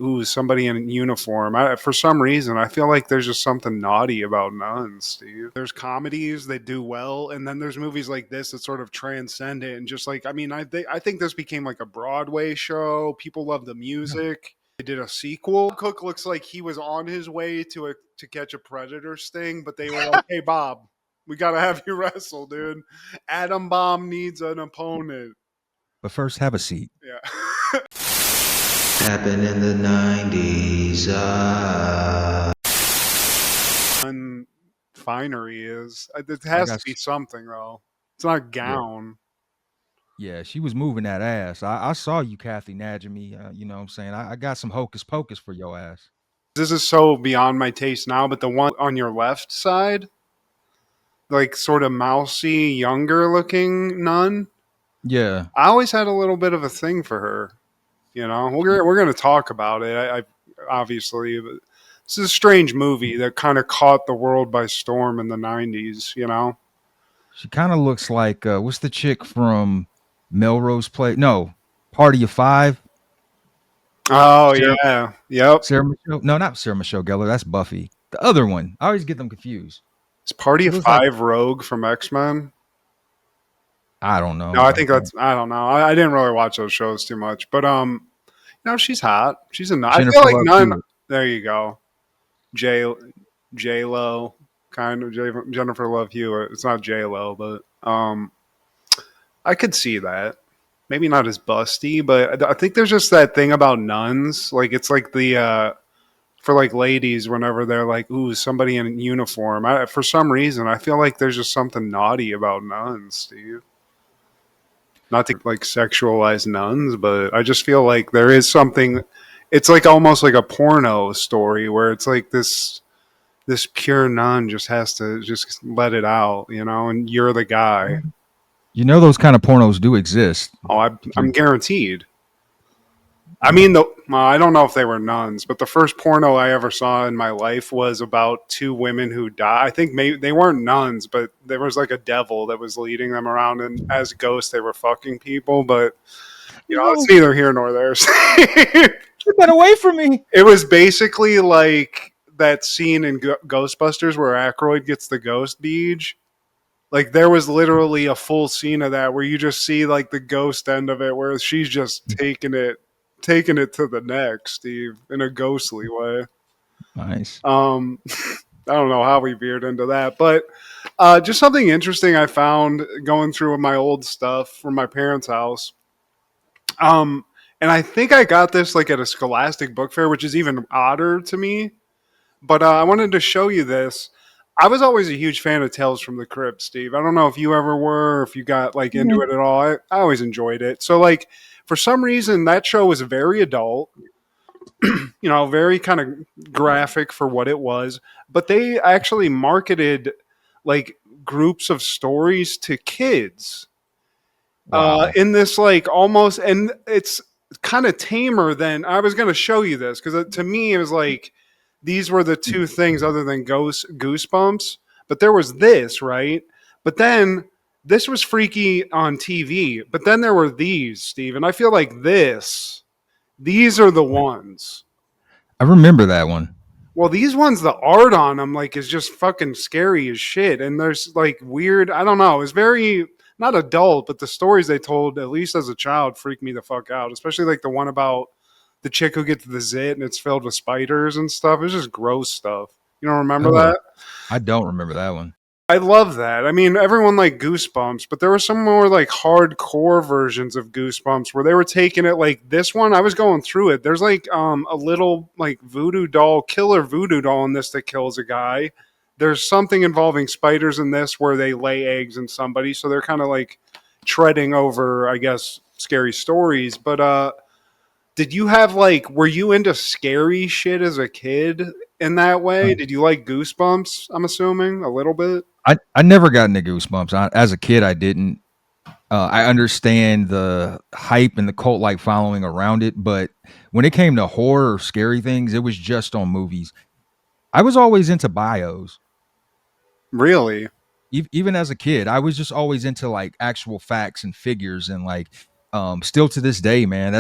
ooh, somebody in uniform. For some reason, I feel like there's just something naughty about nuns, Steve. There's comedies that do well, and then there's movies like this that sort of transcend it. And just like, I mean, I think this became like a Broadway show. People love the music. They did a sequel. Cook looks like he was on his way to catch a predator sting, but they were like, "Hey, Bob, we gotta have you wrestle, dude. Atom Bomb needs an opponent." But first, have a seat. Yeah. Happened in the 90s. Finery is. It I has to got, be something though. It's not a yeah, gown. yeah. She was moving that ass. I saw you, Kathy Najimy. You know what I'm saying? I got some hocus pocus for your ass. This is so beyond my taste now, but the one on your left side, like sort of mousy, younger looking nun, Yeah. I always had a little bit of a thing for her. You know, we're going to talk about it. I obviously, but this is a strange movie that kind of caught the world by storm in the '90s. You know. She kind of looks like what's the chick from Melrose Place? No, Party of Five. Oh Sarah, yeah, yep. Sarah Michelle. No, not Sarah Michelle Gellar. That's Buffy. The other one. I always get them confused. Is Party She of looks like Five Rogue from X-Men? I don't know. No, I think that's I don't know. I didn't really watch those shows too much, but no, she's hot. She's a nun. I feel Jennifer like Love none. Hewitt. There you go. J J Lo, kind of Jennifer Love Hewitt. It's not J Lo, but I could see that. Maybe not as busty, but I think there's just that thing about nuns. Like it's like the for like ladies whenever they're like, ooh, somebody in uniform. For some reason, I feel like there's just something naughty about nuns, Steve. Not to like sexualize nuns, but I just feel like there is something. It's like almost like a porno story where it's like this pure nun just has to just let it out, you know, and you're the guy. You know those kind of pornos do exist. Oh, I'm guaranteed. I mean, well, I don't know if they were nuns, but the first porno I ever saw in my life was about two women who died. I think maybe they weren't nuns, but there was like a devil that was leading them around, and as ghosts, they were fucking people. But you know, it's No, neither here nor there. get that away from me. It was basically like that scene in Ghostbusters where Aykroyd gets the ghost beach. Like there was literally a full scene of that where you just see like the ghost end of it, where she's just taking it to the neck, Steve, in a ghostly way. Nice. I don't know how we veered into that, but just something interesting I found going through my old stuff from my parents' house. And I think I got this like at a Scholastic book fair, which is even odder to me. But I wanted to show you this. I was always a huge fan of Tales from the Crypt, Steve. I don't know if you ever were, or if you got like into it at all. I always enjoyed it. So like for some reason that show was very adult, you know, very kind of graphic for what it was. But they actually marketed like groups of stories to kids Wow. in this like almost, and it's kind of tamer than I was going to show you this because to me it was like these were the two things other than Goosebumps, but there was this, right? But then this was freaky on TV, but then there were these, Steve, and I feel like these are the ones. I remember that one. Well, these ones, the art on them, like, is just fucking scary as shit. And there's like weird, I don't know, it's very not adult, but the stories they told, at least as a child, freaked me the fuck out. Especially like the one about the chick who gets the zit and it's filled with spiders and stuff. It's just gross stuff. You don't remember Oh, that? I don't remember that one. I love that. I mean, everyone liked Goosebumps, but there were some more like hardcore versions of Goosebumps where they were taking it like this one. I was going through it. There's like a little like voodoo doll, killer voodoo doll in this that kills a guy. There's something involving spiders in this where they lay eggs in somebody, so they're kind of like treading over, I guess, scary stories. But did you have like were you into scary shit as a kid in that way? Uh, Did you like Goosebumps? I'm assuming a little bit. I never got into Goosebumps. As a kid, I didn't. I understand the hype and the cult like following around it, but when it came to horror or scary things, it was just on movies. I was always into bios. Really? Even as a kid, I was just always into like actual facts and figures and like Still to this day, man,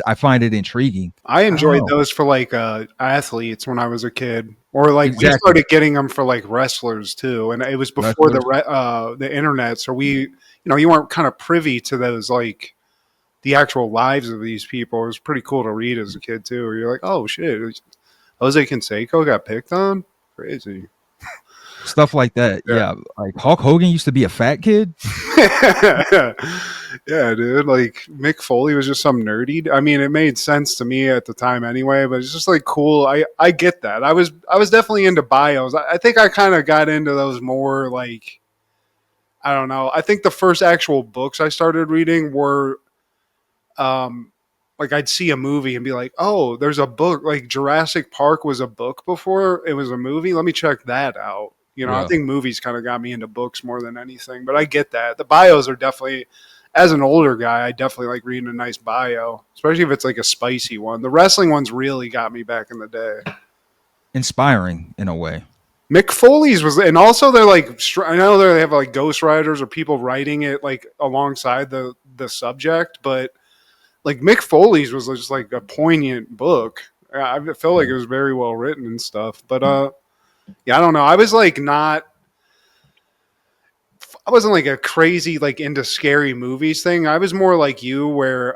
I find it intriguing. I I don't enjoyed know. those for like athletes when I was a kid, or like we Exactly. started getting them for like wrestlers too. And it was before Wrestlers. the internet, so you weren't kind of privy to those like the actual lives of these people. It was pretty cool to read as a kid too. You're like, oh shit, Jose Canseco got picked on, crazy. Stuff like that. Yeah. Yeah. Like Hulk Hogan used to be a fat kid. Yeah, dude. Like Mick Foley was just some nerdy. I mean, it made sense to me at the time anyway, but it's just like cool. I get that. I was definitely into bios. I think I kind of got into those more like I don't know. I think the first actual books I started reading were um like I'd see a movie and be like, "Oh, there's a book. Like Jurassic Park was a book before it was a movie. Let me check that out." I Yeah. think movies kind of got me into books more than anything, but I get that. The bios are definitely as an older guy, I definitely like reading a nice bio, especially if it's like a spicy one. The wrestling ones really got me back in the day. Inspiring in a way. Mick Foley's was, and also they're like, I know they have like ghostwriters or people writing it like alongside the subject, but like Mick Foley's was just like a poignant book. I felt like Yeah. it was very well written and stuff. But yeah, I don't know. I was like not. I wasn't like a crazy like into scary movies thing. I was more like you, where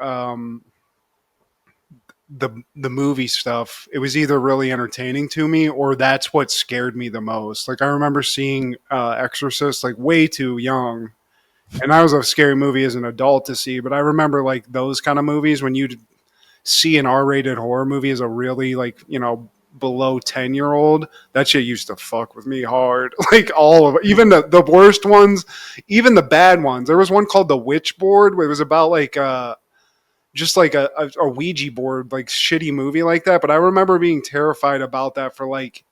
the movie stuff, it was either really entertaining to me or that's what scared me the most. Like I remember seeing Exorcist like way too young, and that was a scary movie as an adult to see. But I remember like those kind of movies when you see an R-rated horror movie as a really like below 10-year-old, that shit used to fuck with me hard. Like all of it, even the worst ones, even the bad ones. There was one called The Witch Board where it was about like just like a Ouija board, like shitty movie like that. But I remember being terrified about that for like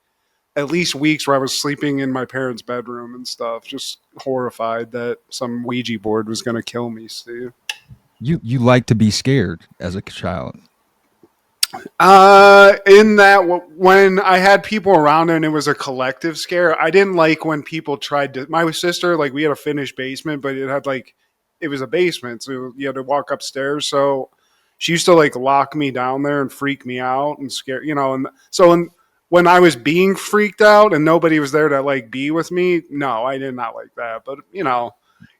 at least weeks where I was sleeping in my parents' bedroom and stuff, just horrified that some Ouija board was going to kill me, Steve. You like to be scared as a child. In that when I had people around and it was a collective scare, I didn't like when people tried to. My sister, like, we had a finished basement, but it had like it was a basement, so you had to walk upstairs. So she used to like lock me down there and freak me out and scare, And so when I was being freaked out and nobody was there to like be with me, no, I did not like that. But you're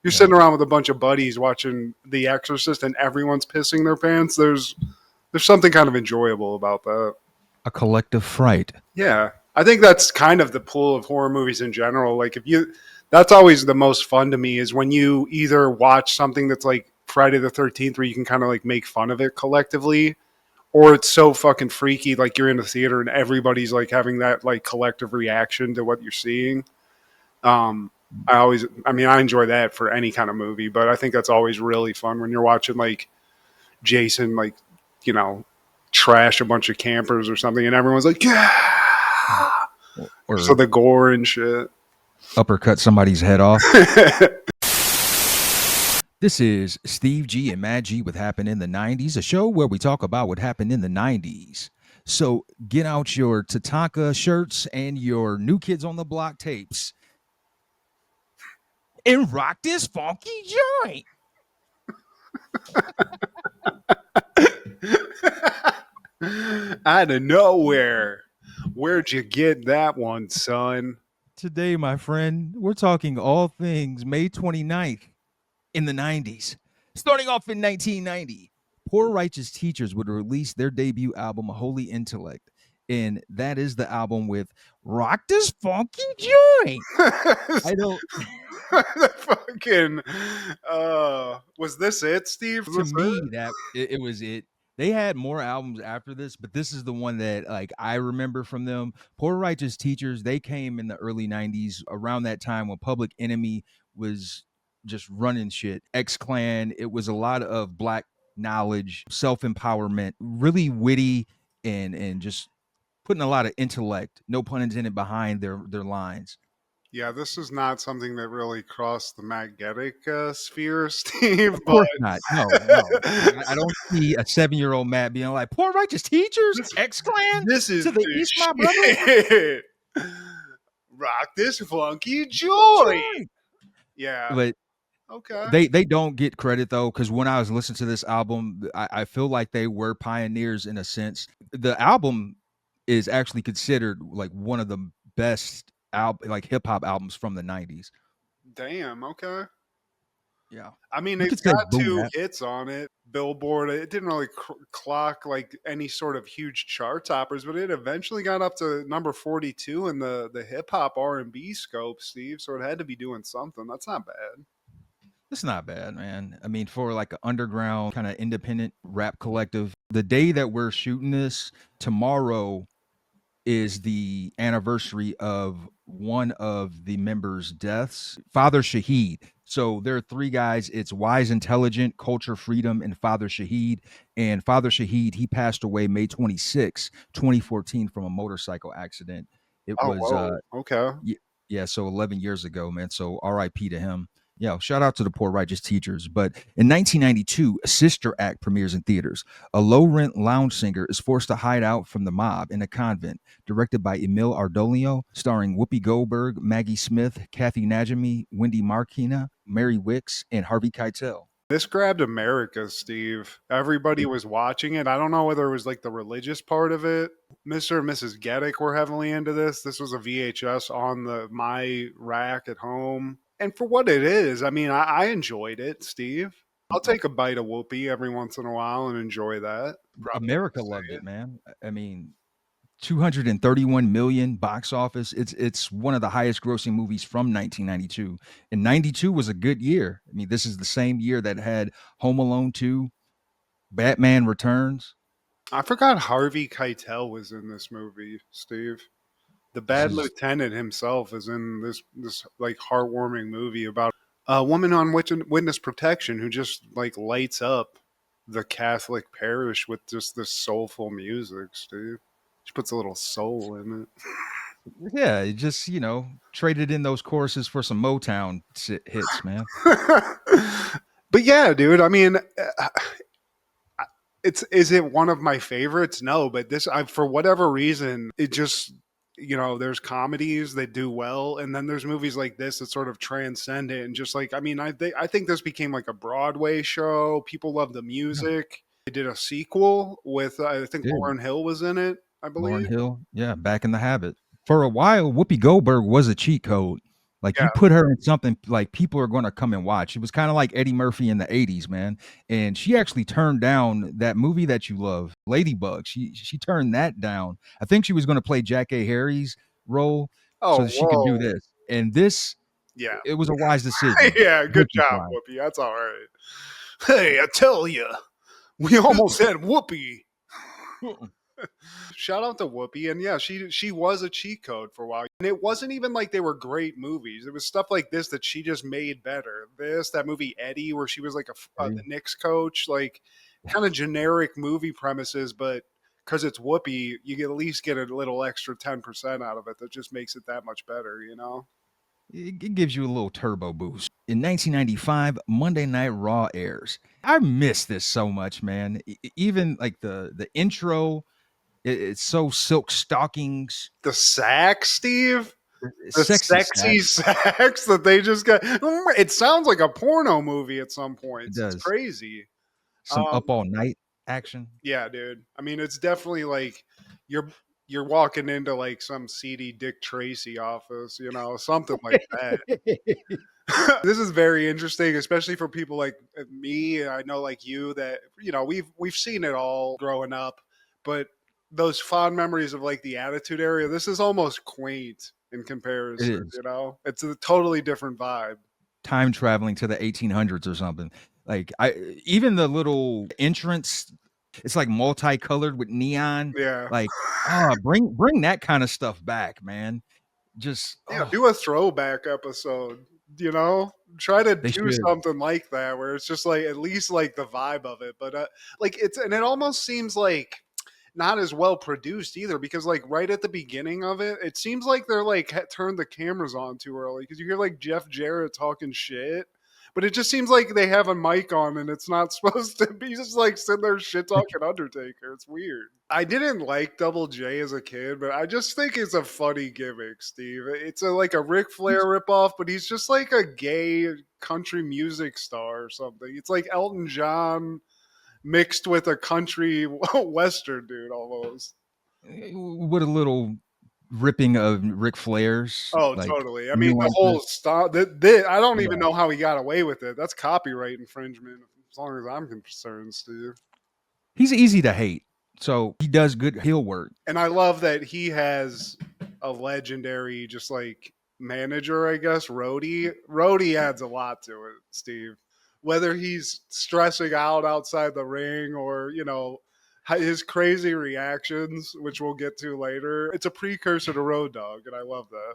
Yeah. sitting around with a bunch of buddies watching The Exorcist and everyone's pissing their pants. There's something kind of enjoyable about that. A collective fright. Yeah. I think that's kind of the pull of horror movies in general. Like that's always the most fun to me is when you either watch something that's like Friday the 13th where you can kind of like make fun of it collectively, or it's so fucking freaky like you're in the theater and everybody's like having that like collective reaction to what you're seeing. Um I enjoy that for any kind of movie, but I think that's always really fun when you're watching like Jason like you know, trash a bunch of campers or something, and everyone's like, yeah. Or So the gore and shit. uppercut somebody's head off. This is Steve G and Mad G with Happened in the 90s, a show where we talk about what happened in the 90s. So get out your Tatanka shirts and your New Kids on the Block tapes and rock this funky joint. Out of nowhere. Where'd you get that one, son? Today, my friend, we're talking all things May 29th in the 90s. Starting off in 1990, Poor Righteous Teachers would release their debut album, Holy Intellect. And that is the album with Rock This Funky Joint. I don't. Fucking. Was this it, Steve? Was To this me, it? that it was it. They had more albums after this, but this is the one that like I remember from them. Poor Righteous Teachers, they came in the early 90s around that time when Public Enemy was just running shit. X Clan, it was a lot of black knowledge, self-empowerment, really witty and just putting a lot of intellect, no pun intended, behind their lines. Yeah, this is not something that really crossed the magnetic sphere, Steve. Of But course not. No, no. I don't see a 7-year-old Matt being like, Poor Righteous Teachers, this, X Clan this is to the the East, my brother. shit. Rock this funky joy. Yeah. But Okay. They don't get credit though, because when I was listening to this album, I feel like they were pioneers in a sense. The album is actually considered like one of the best like hip hop albums from the '90s. Damn. Okay. Yeah, I mean, you it's could say got boom two bap. hits on it. Billboard. It didn't really clock like any sort of huge chart toppers, but it eventually got up to number 42 in the hip hop R&B scope, Steve. So it had to be doing something. That's not bad. It's not bad, man. I mean, for like an underground kind of independent rap collective, the day that we're shooting this tomorrow is the anniversary of one of the members' deaths, Father Shahid. So there are three guys. It's Wise Intelligent, Culture Freedom, and Father Shahid. And Father Shahid, he passed away May 26, 2014 from a motorcycle accident. It Oh, was whoa. Okay. yeah, so 11 years ago, man. So RIP to him. Yeah, shout out to the Poor Righteous Teachers. But in 1992, a Sister Act premieres in theaters. A low rent lounge singer is forced to hide out from the mob in a convent, directed by Emil Ardolino, starring Whoopi Goldberg, Maggie Smith, Kathy Najimy, Wendy Markina, Mary Wicks, and Harvey Keitel. This grabbed America, Steve. Everybody It, was watching it. I don't know whether it was like the religious part of it. Mr. and Mrs. Geddick were heavily into this. This was a VHS on the my rack at home. And for what it is, I mean, I enjoyed it, Steve. I'll take a bite of whoopee every once in a while and enjoy that. Proud to America loved say it, it. man. I mean, 231 million box office. It's one of the highest grossing movies from 1992. And 92 was a good year. I mean, this is the same year that had Home Alone 2, Batman Returns. I forgot Harvey Keitel was in this movie, Steve. The This bad is lieutenant himself is in this like heartwarming movie about a woman on witness protection who just like lights up the Catholic parish with just this soulful music, Steve. She puts a little soul in yeah, it just, traded in those choruses for some Motown hits, man. it. But yeah, dude. I mean, it's is it one of my favorites? No, but this I for whatever reason it just there's comedies that do well, and then there's movies like this that sort of transcend it and just like I mean I think this became like a Broadway show. People love the Yeah, music. They did a sequel with I think did. Lauryn Hill was in it. I Lauren believe. Hill, yeah, back in the habit. For a while, Whoopi Goldberg was a cheat code. Like Yeah. you put her in something, like people are going to come and watch. It was kind of like Eddie Murphy in the '80s, man. And she actually turned down that movie that you love, Ladybug. She turned that down. I think she was going to play Jack A. Harry's role so Oh, that she could do whoa. this. And this, Yeah. it was a wise decision. Yeah. Good Whoopi job, fly. Whoopi. That's all right. Hey, I tell you, we almost had Whoopi. Shout out to Whoopi, and yeah, she was a cheat code for a while, and it wasn't even like they were great movies. It was stuff like this that she just made better. That movie Eddie, where she was like the Knicks coach, like kind of generic movie premises, but because it's Whoopi, you at least get a little extra 10% out of it. That just makes it that much better, you know. It gives you a little turbo boost. In 1995, Monday Night Raw airs. I miss this so much, man. Even like the intro, it's so silk stockings, The sax, Steve. The sexy sexy sax. sax that they just got. It sounds like a porno movie at some It points. It's does crazy. some Um, up all night action. Yeah, dude. I mean, it's definitely like you're you're walking into like some seedy Dick Tracy office, something like that. This is very interesting, especially for people like me. I know, like you, that we've seen it all growing up, but those fond memories of like the Attitude Era. This is almost quaint in It comparison. is It's a totally different vibe. time traveling to the 1800s or something. Like I even the little entrance, it's like multicolored with neon. Yeah. Like, bring that kind of stuff back, man. Just Yeah, do a throwback episode, Try to they do should. something like that where it's just like at least like the vibe of it, but like it almost seems like not as well produced either because like right at the beginning of it, it seems like they're like turned the cameras on too early because you hear like Jeff Jarrett talking shit, But it just seems like they have a mic on and it's not supposed to be. Just like sitting there shit talking Undertaker. It's weird. I didn't like Double J as a kid, but I just think it's a funny gimmick, Steve. It's like a Ric Flair ripoff, but he's just like a gay country music star or something. It's like Elton John mixed with a country western dude almost. With a little ripping of Ric Flair's, Oh, like, totally. I mean, the whole nuances. stop. I don't even Yeah. know how he got away with it. That's copyright infringement, as long as I'm concerned, Steve. He's easy to hate, so he does good heel work. And I love that he has a legendary, just like manager, I guess. Rhodey adds a lot to it, Steve. Whether he's stressing out outside the ring or his crazy reactions, which we'll get to later, it's a precursor to Road Dogg, and I love that.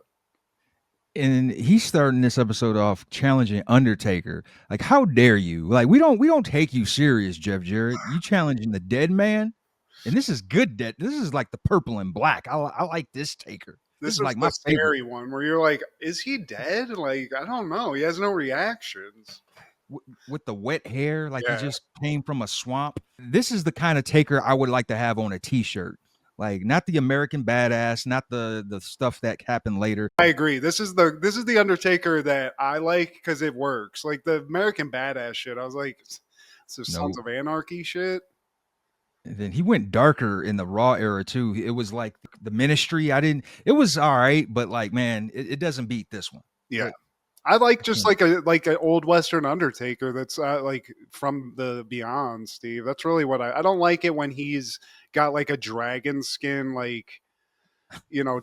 And he's starting this episode off challenging Undertaker. Like, how dare you? Like, we don't take you serious, Jeff Jarrett. You challenging the dead man, and this is good. Dead. This is like the purple and black. I like this Taker. This This is is like the my favorite. scary one where you're like, is he dead? Like, I don't know. He has no reactions. With the wet hair, like Yeah. he just came from a swamp. This is the kind of Taker I would like to have on a T-shirt. Like, not the American Badass, not the stuff that happened later. I agree. This is the Undertaker that I like because it works. Like the American Badass shit, I was like, it's the Sons of Anarchy shit. And then he went darker in the Raw era too. It was like the Ministry. It was all right, but like, man, it doesn't beat this one. Yeah. But I like just like an old Western Undertaker that's like from the Beyond, Steve. That's really what I don't like it when he's got like a dragon skin, like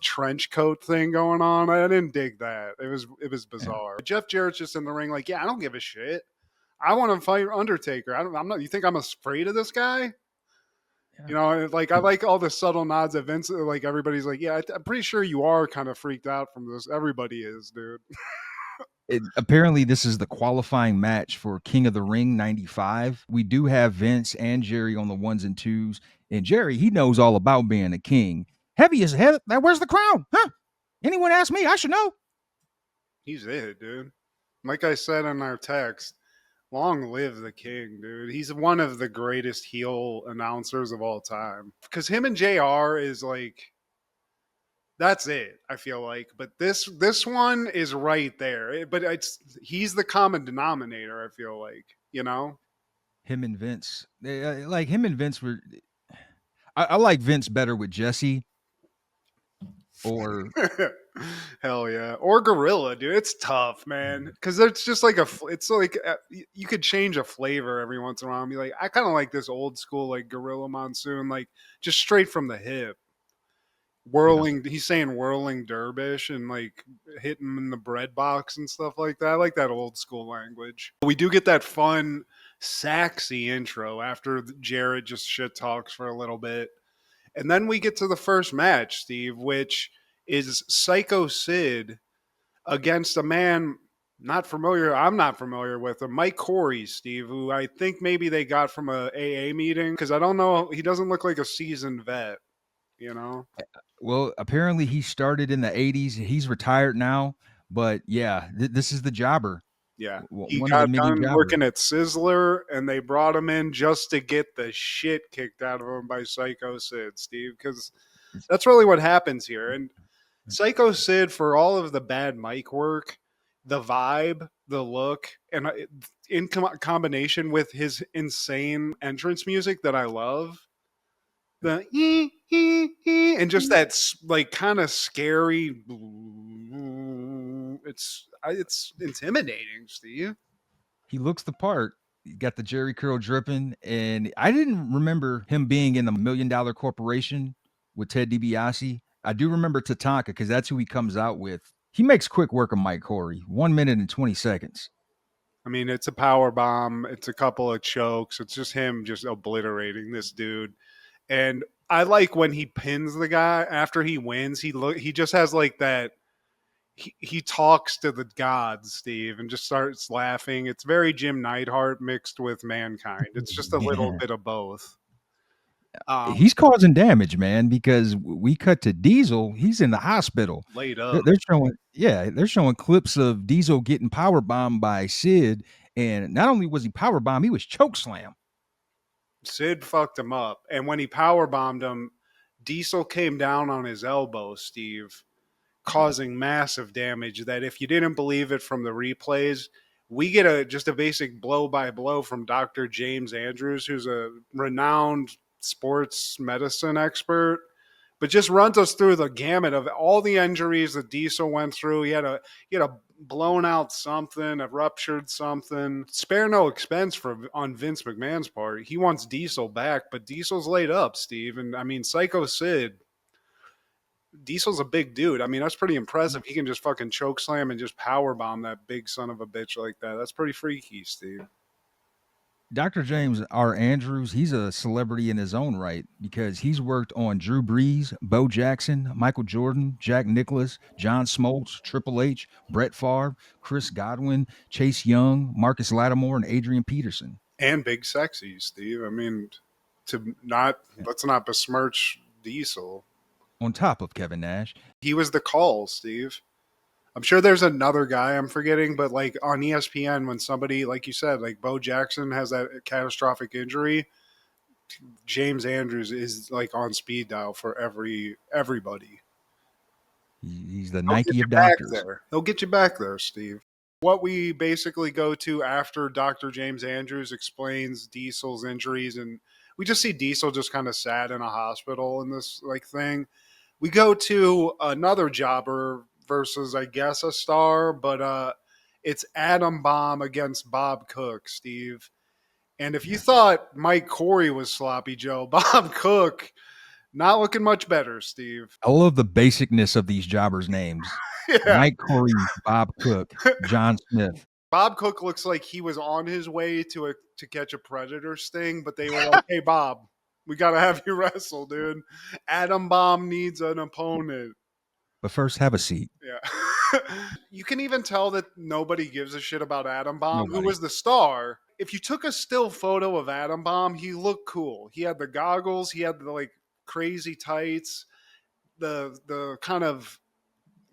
trench coat thing going on. I didn't dig that. It was bizarre. Yeah. Jeff Jarrett's just in the ring, like, yeah, I don't give a shit. I want to fight Undertaker. I'm not. You think I'm afraid of this guy? Like I like all the subtle nods at Vince. Like everybody's like, yeah, I'm pretty sure you are kind of freaked out from this. Everybody is, dude. Apparently, this is the qualifying match for King of the Ring 95. We do have Vince and Jerry on the ones and twos. And Jerry, he knows all about being a king. Heavy as hell. Where's the crown? Huh? Anyone ask me? I should know. He's it, dude. Like I said in our text, long live the king, dude. He's one of the greatest heel announcers of all time. Because him and JR is like, that's it, I feel like. But this one is right there. But he's the common denominator, I feel like, Him and Vince. Like him and Vince were. I like Vince better with Jesse. Or hell yeah, or Gorilla, dude. It's tough, man, because it's just like it's like you could change a flavor every once in a while and be like, I kind of like this old school like Gorilla Monsoon, like just straight from the hip. Whirling, he's saying whirling dervish and like hitting him in the bread box and stuff like that. I like that old school language. We do get that fun saxy intro after Jarrett just shit talks for a little bit. And then we get to the first match, Steve, which is Sycho Sid against a man I'm not familiar with him, Mike Khoury, Steve, who I think maybe they got from a AA meeting because I don't know, he doesn't look like a seasoned vet, Well, apparently he started in the 80s. He's retired now, but yeah, this is the jobber. Yeah, One he got of the many done jobbers. working at Sizzler, and they brought him in just to get the shit kicked out of him by Sycho Sid, Steve, because that's really what happens here. And Sycho Sid, for all of the bad mic work, the vibe, the look, and in combination with his insane entrance music that I love, the and just that like kind of scary. It's intimidating, Steve. He looks the part. He got the Jerry curl dripping, and I didn't remember him being in the $1 Million Corporation with Ted DiBiase. I do remember Tatanka because that's who he comes out with. He makes quick work of Mike Khoury. 1 minute and 20 seconds. I mean, it's a power bomb. It's a couple of chokes. It's just him just obliterating this dude. And I like when he pins the guy after he wins. He just has like that. He talks to the gods, Steve, and just starts laughing. It's very Jim Neidhart mixed with Mankind. It's just a little bit of both. He's causing damage, man, because we cut to Diesel. He's in the hospital. Laid up. They're showing clips of Diesel getting power bombed by Sid, And not only was he power bomb, he was choke slam. Sid fucked him up. And when he power bombed him, Diesel came down on his elbow, Steve, causing massive damage that if you didn't believe it from the replays, we get just a basic blow by blow from Dr. James Andrews, who's a renowned sports medicine expert, but just runs us through the gamut of all the injuries that Diesel went through. He had a blown out something, a ruptured something. Spare no expense on Vince McMahon's part. He wants Diesel back, but Diesel's laid up, Steve. And I mean, Psycho Sid, Diesel's a big dude. I mean, that's pretty impressive. He can just fucking choke slam and just power bomb that big son of a bitch like that. That's pretty freaky, Steve. Dr. James R. Andrews, he's a celebrity in his own right because he's worked on Drew Brees, Bo Jackson, Michael Jordan, Jack Nicklaus, John Smoltz, Triple H, Brett Favre, Chris Godwin, Chase Young, Marcus Lattimore, and Adrian Peterson. And Big Sexy, Steve. I mean, let's not besmirch Diesel. On top of Kevin Nash. He was the call, Steve. I'm sure there's another guy I'm forgetting, but like on ESPN, when somebody, like you said, like Bo Jackson has that catastrophic injury, James Andrews is like on speed dial for everybody. He's the Nike of doctors. He'll get you back there, Steve. What we basically go to after Dr. James Andrews explains Diesel's injuries, and we just see Diesel just kind of sad in a hospital in this like thing. We go to another jobber versus, I guess, a star, but it's Adam Bomb against Bob Cook, Steve. And if you thought Mike Khoury was sloppy Joe, Bob Cook, not looking much better, Steve. I love the basicness of these jobbers' names. Yeah. Mike Khoury, Bob Cook, John Smith. Bob Cook looks like he was on his way to catch a predator sting, but they were like, hey, Bob, we got to have you wrestle, dude. Adam Bomb needs an opponent. But first, have a seat. Yeah. You can even tell that nobody gives a shit about Adam Bomb, who was the star. If you took a still photo of Adam Bomb, he looked cool. He had the goggles. He had the like crazy tights, the kind of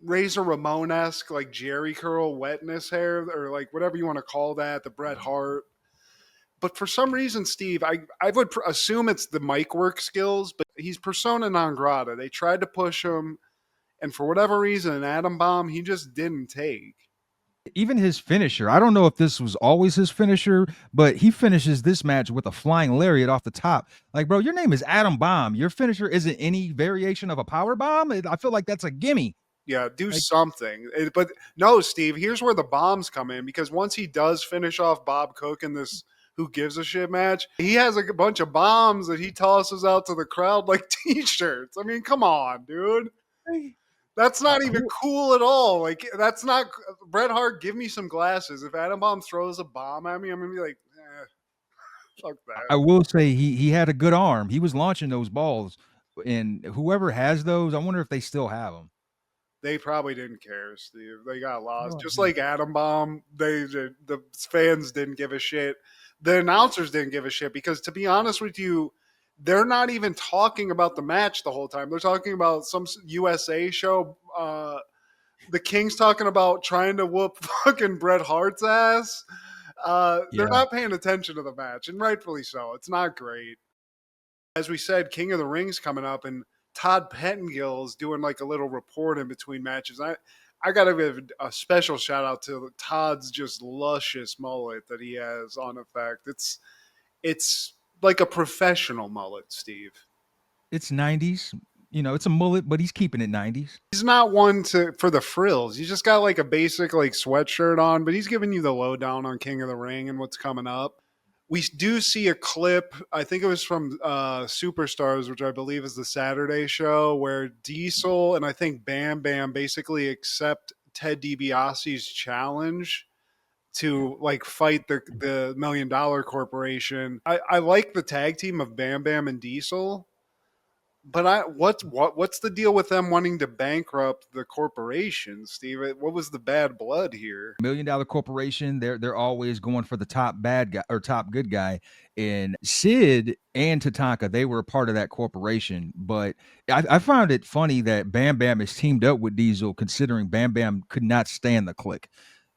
Razor Ramon-esque like Jerry curl wetness hair, or like whatever you want to call that, the Bret Hart. But for some reason, Steve, I would assume it's the mic work skills, but he's persona non grata. They tried to push him, and for whatever reason, Adam Bomb, he just didn't take. Even his finisher, I don't know if this was always his finisher, but he finishes this match with a flying lariat off the top. Like, bro, your name is Adam Bomb. Your finisher isn't any variation of a power bomb. I feel like that's a gimme. Yeah, do something. But no, Steve, here's where the bombs come in, because once he does finish off Bob Cook in this Who Gives a Shit match, he has like a bunch of bombs that he tosses out to the crowd like t-shirts. I mean, come on, dude. That's not even cool at all. Like, that's not Bret Hart. Give me some glasses. If Adam Bomb throws a bomb at me, I'm gonna be like, fuck that. I will say he had a good arm. He was launching those balls, and whoever has those, I wonder if they still have them. They probably didn't care, Steve. They got lost. Just like Adam Bomb, the fans didn't give a shit. The announcers didn't give a shit because, to be honest with you, they're not even talking about the match the whole time. They're talking about some USA show. The King's talking about trying to whoop fucking Bret Hart's ass. They're not paying attention to the match, and rightfully so. It's not great. As we said, King of the Ring's coming up, and Todd Pettengill is doing like a little report in between matches. I got to give a special shout out to Todd's just luscious mullet that he has on effect. It's like a professional mullet, Steve. It's 90s. You know, it's a mullet, but he's keeping it 90s. He's not one for the frills. He's just got like a basic like sweatshirt on, but he's giving you the lowdown on King of the Ring and what's coming up. We do see a clip, I think it was from Superstars, which I believe is the Saturday show, where Diesel and I think Bam Bam basically accept Ted DiBiase's challenge to like fight the $1 Million Corporation. I like the tag team of Bam Bam and Diesel, but what's the deal with them wanting to bankrupt the corporation, Steve? What was the bad blood here? $1 Million Corporation, they're always going for the top bad guy or top good guy. And Sid and Tatanka, they were a part of that corporation. But I found it funny that Bam Bam is teamed up with Diesel, considering Bam Bam could not stand the Click,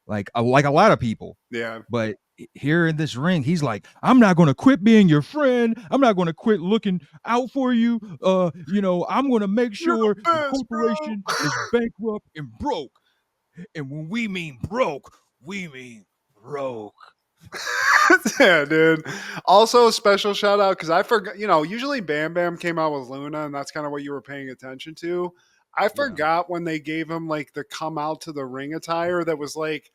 like a lot of people. Yeah. But here in this ring, he's like, I'm not going to quit being your friend. I'm not going to quit looking out for you. I'm going to make You're the sure the best, bro. corporation is bankrupt and broke. And when we mean broke, we mean broke. Yeah, dude. Also, special shout out because I forgot. Usually Bam Bam came out with Luna, and that's kind of what you were paying attention to. I Yeah. forgot when they gave him like the come out to the ring attire that was like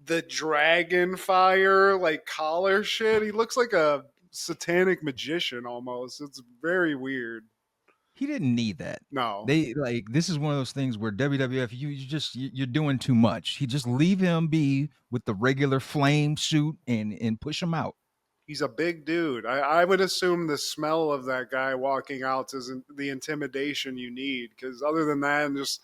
the dragon fire like collar shit. He looks like a satanic magician almost. It's very weird. He didn't need that. No, They like this is one of those things where WWF you're doing too much. He just leave him be with the regular flame suit and push him out. he's a big dude. I would assume the smell of that guy walking out isn't the intimidation you need because other than that, and just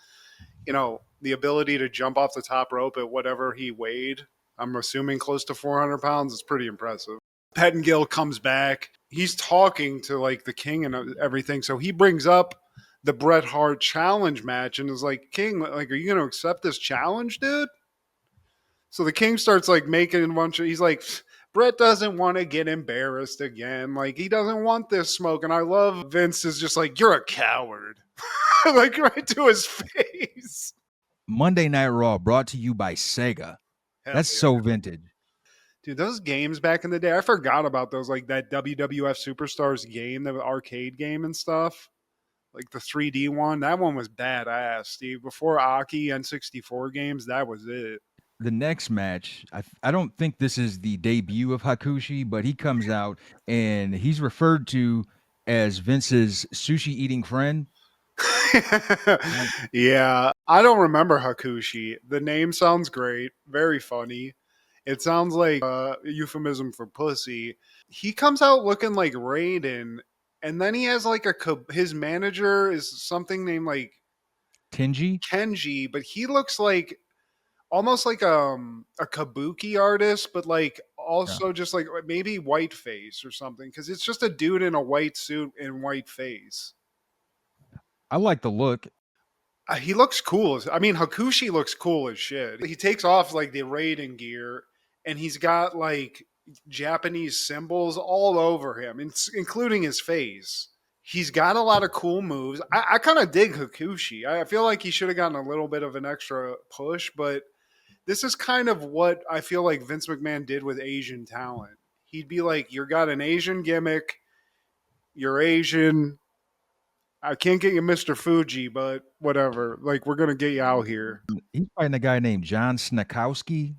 the ability to jump off the top rope at whatever he weighed, I'm assuming close to 400 pounds, is pretty impressive. Pettingill comes back. He's talking to like the king and everything. So he brings up the Bret Hart challenge match and is like, King, like, are you going to accept this challenge, dude? So the king starts like making a bunch of, he's like, Brett doesn't want to get embarrassed again. Like, he doesn't want this smoke. And I love Vince is just like, you're a coward. Like, right to his face. Monday Night Raw brought to you by Sega. Hell That's yeah. so vintage. Dude, those games back in the day, I forgot about those. Like that WWF Superstars game, the arcade game and stuff. Like the 3D one. That one was badass, Steve. Before Aki N64 games, that was it. The next match, I don't think this is the debut of Hakushi, but he comes out and he's referred to as Vince's sushi eating friend. Yeah, I don't remember Hakushi. The name sounds great, very funny. It sounds like a euphemism for pussy. He comes out looking like Raiden, and then he has like his manager is something named like Tenji. Kenji, but he looks like almost like a kabuki artist, but like Yeah. also just like maybe white face or something because it's just a dude in a white suit and white face. I like the look. He looks cool. I mean, Hakushi looks cool as shit. He takes off like the Raiden gear, and he's got like Japanese symbols all over him, including his face. He's got a lot of cool moves. I kind of dig Hakushi. I feel like he should have gotten a little bit of an extra push, but this is kind of what I feel like Vince McMahon did with Asian talent. He'd be like, "You got an Asian gimmick. You're Asian. I can't get you Mr. Fuji, but whatever. Like, we're gonna get you out here." He's fighting a guy named John Snakowski,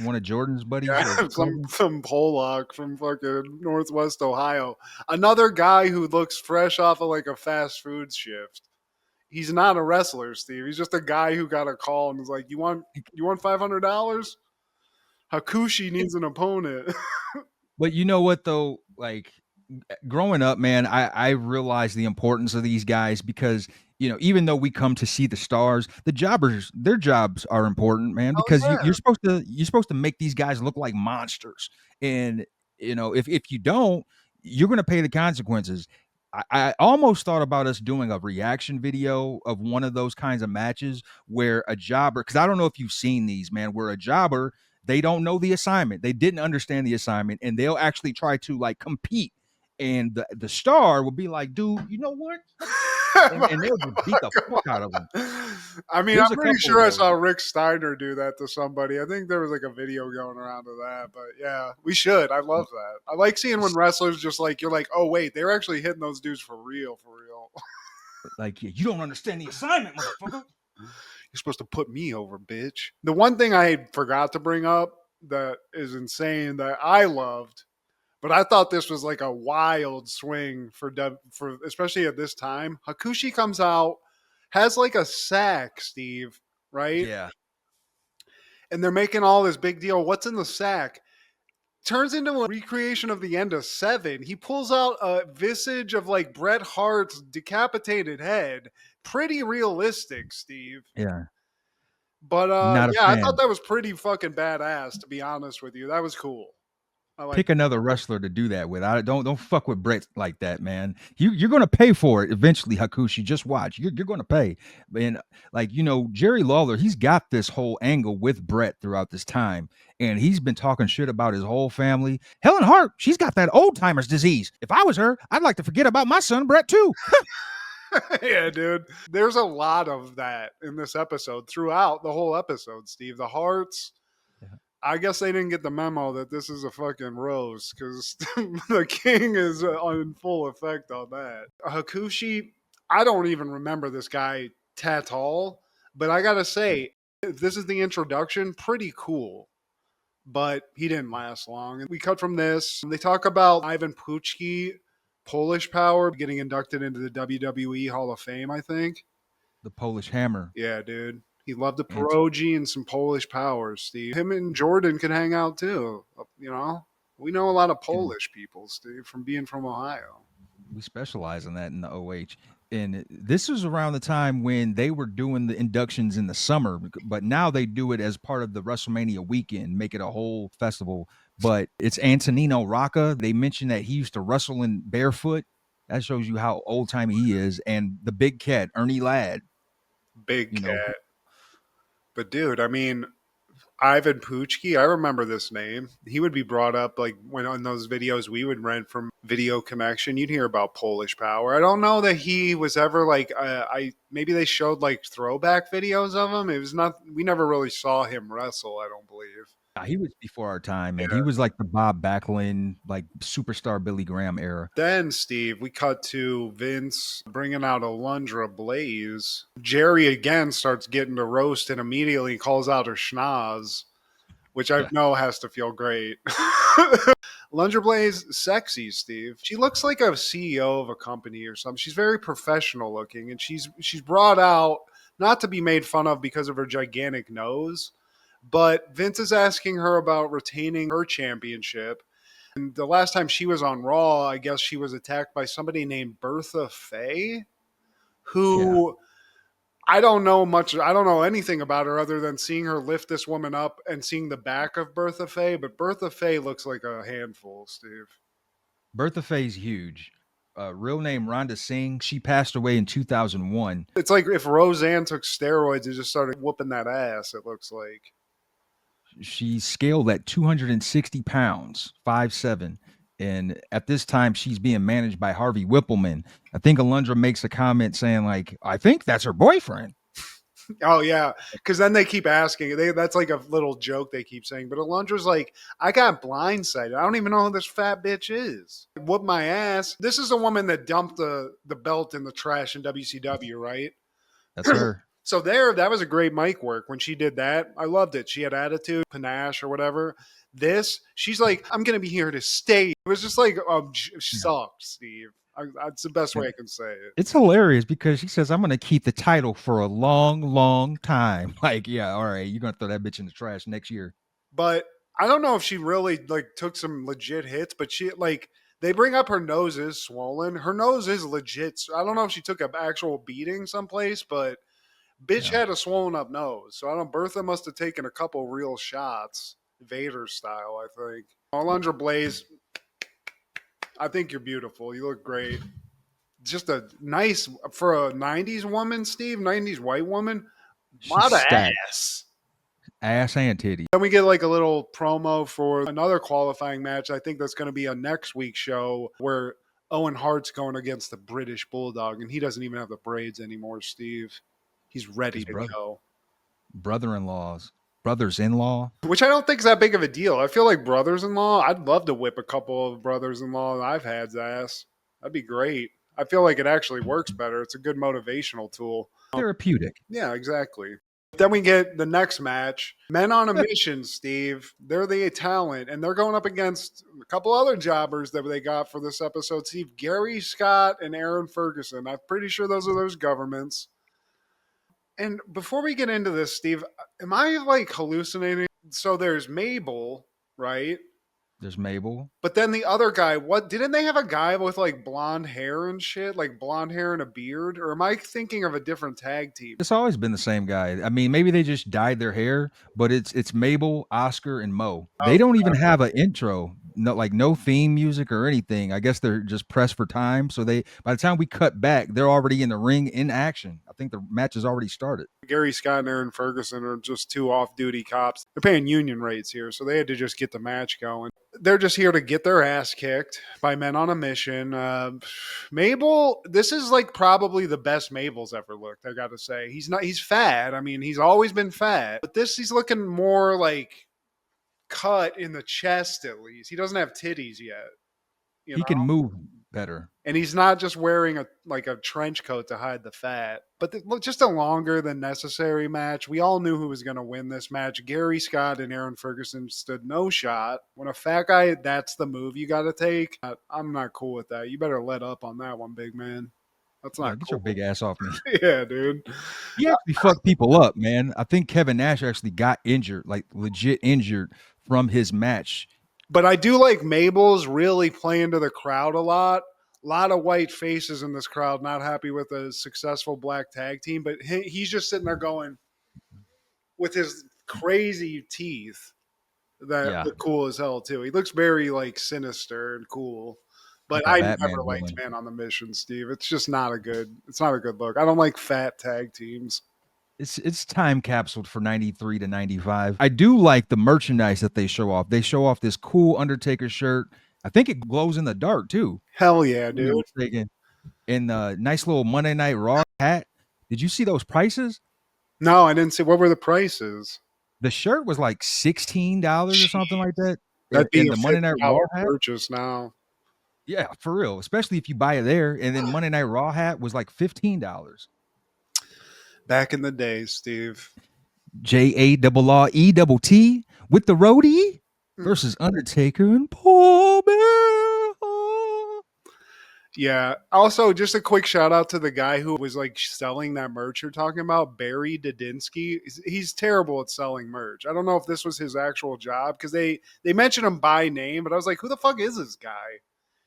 one of Jordan's buddies. Yeah, some Pollock from fucking Northwest Ohio. Another guy who looks fresh off of like a fast food shift. He's not a wrestler, Steve. He's just a guy who got a call and was like, "You want $500? Hakushi needs an opponent." But you know what though? Like growing up, man, I realized the importance of these guys because even though we come to see the stars, the jobbers, their jobs are important, man. Oh Because yeah. you're supposed to make these guys look like monsters, and if you don't, you're going to pay the consequences. I almost thought about us doing a reaction video of one of those kinds of matches where a jobber, because I don't know if you've seen these, man, where a jobber they don't know the assignment, they didn't understand the assignment, and they'll actually try to like compete and the star will be like, dude, you know what? And they'll just beat the fuck out of him. I mean, There's I'm a pretty couple sure of I those. saw Rick Steiner do that to somebody. I think there was like a video going around of that. But yeah, we should. I love that. I like seeing when wrestlers just like, you're like, oh, wait, they're actually hitting those dudes for real, for real. Like, yeah, you don't understand the assignment, motherfucker. You're supposed to put me over, bitch. The one thing I forgot to bring up that is insane that I loved, but I thought this was like a wild swing for especially at this time. Hakushi comes out, has like a sack, Steve, right? Yeah. And they're making all this big deal. What's in the sack? Turns into a recreation of the end of Seven. He pulls out a visage of like Bret Hart's decapitated head. Pretty realistic, Steve. Yeah. But Not a yeah, I thought fan. that was pretty fucking badass, to be honest with you. That was cool. Pick another wrestler to do that with. Don't fuck with Brett like that, man. You're gonna pay for it eventually, Hakushi. Just watch. You're gonna pay. And Jerry Lawler, he's got this whole angle with Brett throughout this time, and he's been talking shit about his whole family. Helen Hart, she's got that old timers disease. If I was her, I'd like to forget about my son Brett too. Yeah, dude. There's a lot of that in this episode throughout the whole episode, Steve. The Hearts. I guess they didn't get the memo that this is a fucking roast because the king is in full effect on that. Hakushi, I don't even remember this guy at all, but I gotta say, if this is the introduction, pretty cool. But he didn't last long. And we cut from this. They talk about Ivan Puchki, Polish Power, getting inducted into the WWE Hall of Fame, I think. The Polish Hammer. Yeah, dude. He loved the pierogi and some Polish Power, Steve. Him and Jordan could hang out too. You know, we know a lot of Polish people, Steve, from being from Ohio. We specialize in that in the OH. And this was around the time when they were doing the inductions in the summer, but now they do it as part of the WrestleMania weekend, make it a whole festival. But it's Antonino Rocca. They mentioned that he used to wrestle in barefoot. That shows you how old timey he is. And the big cat, Ernie Ladd. Big cat. But dude, I mean, Ivan Puchki, I remember this name. He would be brought up like when on those videos we would rent from Video Connection. You'd hear about Polish Power. I don't know that he was ever like maybe they showed like throwback videos of him. It was not. We never really saw him wrestle. I don't believe. He was before our time, man. Yeah. He was like the Bob Backlund, like superstar Billy Graham era. Then, Steve, we cut to Vince bringing out Alundra Blaze. Jerry again starts getting to roast and immediately calls out her schnoz, which I know has to feel great. Alundra Blaze, sexy, Steve. She looks like a CEO of a company or something. She's very professional looking, and she's brought out not to be made fun of because of her gigantic nose, but Vince is asking her about retaining her championship. And the last time she was on Raw, I guess she was attacked by somebody named Bertha Faye, who I don't know much. I don't know anything about her other than seeing her lift this woman up and seeing the back of Bertha Faye. But Bertha Faye looks like a handful, Steve. Bertha Faye's huge. Real name Rhonda Singh. She passed away in 2001. It's like if Roseanne took steroids and just started whooping that ass, it looks like. She scaled at 260 pounds, 5'7". And at this time, she's being managed by Harvey Whippleman. I think Alundra makes a comment saying, like, I think that's her boyfriend. Oh, yeah. Because then they keep asking. That's like a little joke they keep saying. But Alundra's like, I got blindsided. I don't even know who this fat bitch is. Whoop my ass. This is a woman that dumped the belt in the trash in WCW, right? That's her. So that was a great mic work when she did that. I loved it. She had attitude, panache, or whatever. This, she's like, I'm going to be here to stay. It was just like, sucked, Steve. That's the best way I can say it. It's hilarious because she says, I'm going to keep the title for a long, long time. Like, yeah, all right, you're going to throw that bitch in the trash next year. But I don't know if she really like took some legit hits, but she like, they bring up her nose is swollen. Her nose is legit. I don't know if she took an actual beating someplace, but bitch had a swollen up nose. So I don't know. Bertha must have taken a couple real shots, Vader style, I think. Alundra Blaze, I think you're beautiful. You look great. Just a nice, for a 90s woman, Steve, 90s white woman, a lot of ass. Ass and titty. Then we get like a little promo for another qualifying match. I think that's going to be a next week's show where Owen Hart's going against the British Bulldog, and he doesn't even have the braids anymore, Steve. He's ready to go. Brothers-in-law. Which I don't think is that big of a deal. I feel like brothers-in-law, I'd love to whip a couple of brothers-in-law I've had's ass. That'd be great. I feel like it actually works better. It's a good motivational tool. Therapeutic. Yeah, exactly. Then we get the next match. Men on a Mission, Steve. They're the talent, and they're going up against a couple other jobbers that they got for this episode, Steve. Gary Scott and Aaron Ferguson. I'm pretty sure those are those governments. And before we get into this, Steve, am I like hallucinating? So there's Mabel, right? There's Mabel. But then the other guy, didn't they have a guy with like blonde hair and shit? Like blonde hair and a beard? Or am I thinking of a different tag team? It's always been the same guy. I mean, maybe they just dyed their hair, but it's Mabel, Oscar, and Mo. They don't even have an intro. no theme music or anything. I guess they're just pressed for time. So by the time we cut back, they're already in the ring in action. I think the match has already started. Gary Scott and Aaron Ferguson are just two off-duty cops. They're paying union rates here, so they had to just get the match going. They're just here to get their ass kicked by men on a mission. Mabel, this is like probably the best Mabel's ever looked, I got to say. He's fat. I mean, he's always been fat. But he's looking more like cut in the chest at least. He doesn't have titties yet. He can move better. And he's not just wearing a trench coat to hide the fat, but just a longer than necessary match. We all knew who was going to win this match. Gary Scott and Aaron Ferguson stood no shot. When a fat guy, that's the move you got to take. I'm not cool with that. You better let up on that one, big man. That's not get cool. your big ass off me. Yeah, dude. He actually fucked people up, man. I think Kevin Nash actually got injured, like legit injured from his match. But I do like Mabel's really playing to the crowd a lot. A lot of white faces in this crowd, not happy with a successful black tag team, but he's just sitting there going with his crazy teeth that look cool as hell too. He looks very like sinister and cool. But like I never liked Man on the Mission, Steve. It's just not a good look. I don't like fat tag teams. It's time capsuled for 93 to 95. I do like the merchandise that they show off. They show off this cool Undertaker shirt. I think it glows in the dark too. Hell yeah, dude. And the nice little Monday Night Raw hat. Did you see those prices? No, I didn't see. What were the prices? The shirt was like $16 or something like that. That'd be the Monday Night Raw hat purchase now. Yeah, for real. Especially if you buy it there. And then Monday Night Raw hat was like $15. Back in the day, Steve. JARRETT with the roadie versus Undertaker and Paul Bear. Yeah. Also, just a quick shout out to the guy who was like selling that merch you're talking about, Barry Didinsky. He's terrible at selling merch. I don't know if this was his actual job because they mentioned him by name, but I was like, who the fuck is this guy?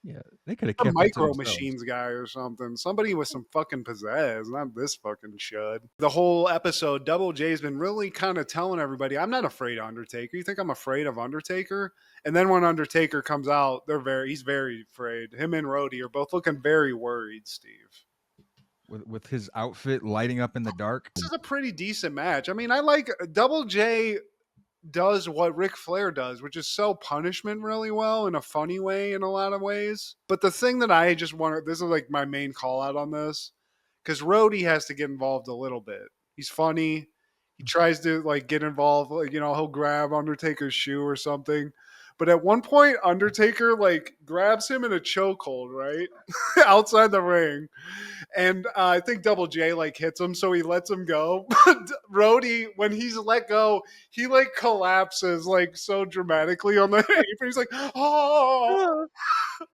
Yeah, they could have kept a Micro Machines guy or something. Somebody with some fucking pizzazz, not this fucking shud. The whole episode, Double J's been really kind of telling everybody, I'm not afraid of Undertaker. You think I'm afraid of Undertaker? And then when Undertaker comes out, he's very afraid. Him and Rhodey are both looking very worried, Steve. With his outfit lighting up in the dark. This is a pretty decent match. I mean, I like Double J does what Ric Flair does, which is sell punishment really well in a funny way in a lot of ways. But the thing that I just want, this is like my main call out on this, because Rhodey has to get involved a little bit. He's funny. He tries to like get involved, like, you know, he'll grab Undertaker's shoe or something. But at one point, Undertaker like grabs him in a chokehold, right? Outside the ring. And I think Double J like hits him, so he lets him go. But Rhodey, when he's let go, he like collapses like so dramatically on the apron. He's like, oh.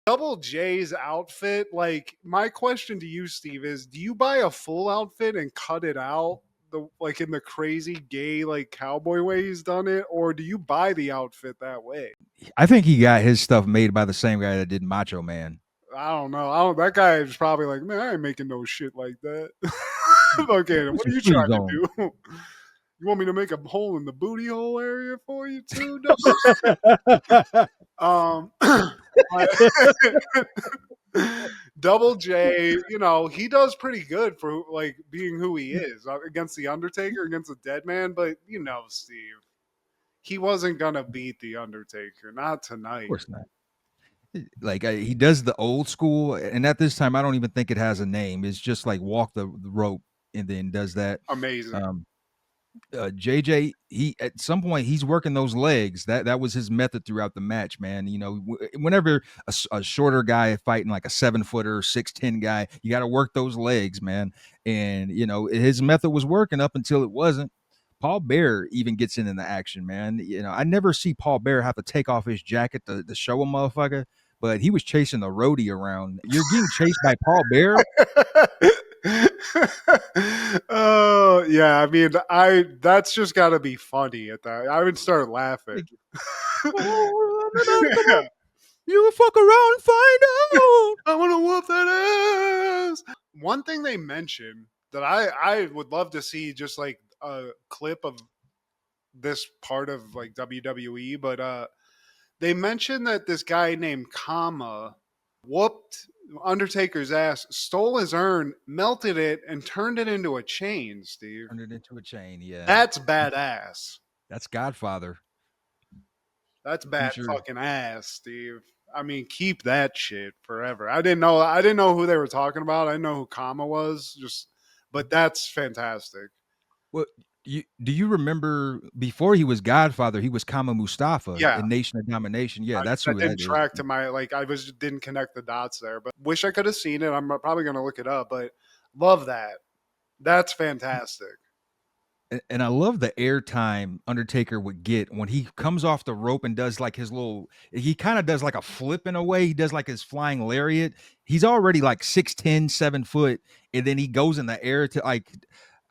Double J's outfit, like my question to you, Steve, is do you buy a full outfit and cut it out? Like in the crazy gay like cowboy way he's done it, or do you buy the outfit that way? I think he got his stuff made by the same guy that did Macho Man. I don't know. That guy is probably like, man, I ain't making no shit like that. Okay, what are you trying to do? You want me to make a hole in the booty hole area for you too? Double J, you know, he does pretty good for like being who he is against the Undertaker, against the dead man. But you know, Steve, he wasn't gonna beat the Undertaker, not tonight. Of course not. Like he does the old school, and at this time, I don't even think it has a name. It's just like walk the rope and then does that. Amazing. JJ, he at some point he's working those legs. That was his method throughout the match, man. You know, whenever a shorter guy fighting like a 7-footer, 6'10" guy, you got to work those legs, man. And you know, his method was working up until it wasn't. Paul Bear even gets in the action, man. You know, I never see Paul Bear have to take off his jacket to show a motherfucker, but he was chasing the roadie around. You're getting chased by Paul Bear. Oh yeah, I mean, that's just got to be funny at that. I would start laughing. Yeah. You will fuck around and find out. I want to whoop that ass. One thing they mentioned that I would love to see, just like a clip of this part of like WWE, but They mentioned that this guy named Kama whooped Undertaker's ass, stole his urn, melted it, and turned it into a chain, Steve. Turned it into a chain. Yeah, That's badass. that's Godfather. That's bad Future. fucking ass, Steve. I mean, keep that shit forever. I didn't know who they were talking about. I didn't know who Kama was. But that's fantastic. Well, do you remember before he was Godfather, he was Kama Mustafa Yeah. in Nation of Domination? Yeah, that's That who didn't that is. track to my didn't connect the dots there, but wish I could have seen it. I'm probably gonna look it up, but love that. That's fantastic. And I love the airtime Undertaker would get when he comes off the rope and does like his little, he kind of does like a flip in a way. He does like his flying lariat. He's already like 6'10", 7 foot. And then he goes in the air to like,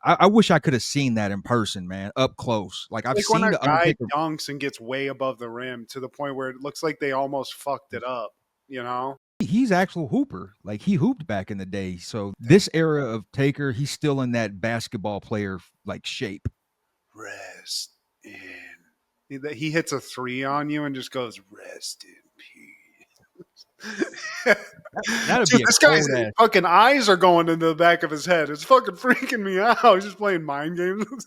I wish I could have seen that in person, man, up close. Like I've Like when seen a the guy Undertaker. dunks and gets way above the rim to the point where it looks like they almost fucked it up, you know? He's actual hooper. Like he hooped back in the day. So this era of Taker, he's still in that basketball player like shape. Rest in. He hits a three on you and just goes, rest in peace. That'd Dude, be a this guy's cold ass. fucking eyes are going into the back of his head. It's fucking freaking me out. He's just playing mind games.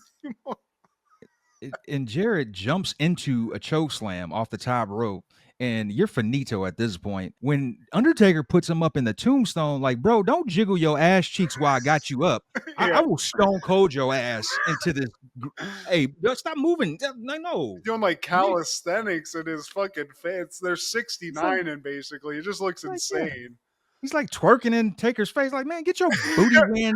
And Jarrett jumps into a choke slam off the top rope, and you're finito at this point. When Undertaker puts him up in the tombstone, like, bro, don't jiggle your ass cheeks while I got you up. Yeah. I will stone cold your ass into this. Hey, stop moving. No. Doing like calisthenics in his fucking face. They're 69 and basically. It just looks Yeah. insane. He's like twerking in Taker's face, like, man, get your booty man.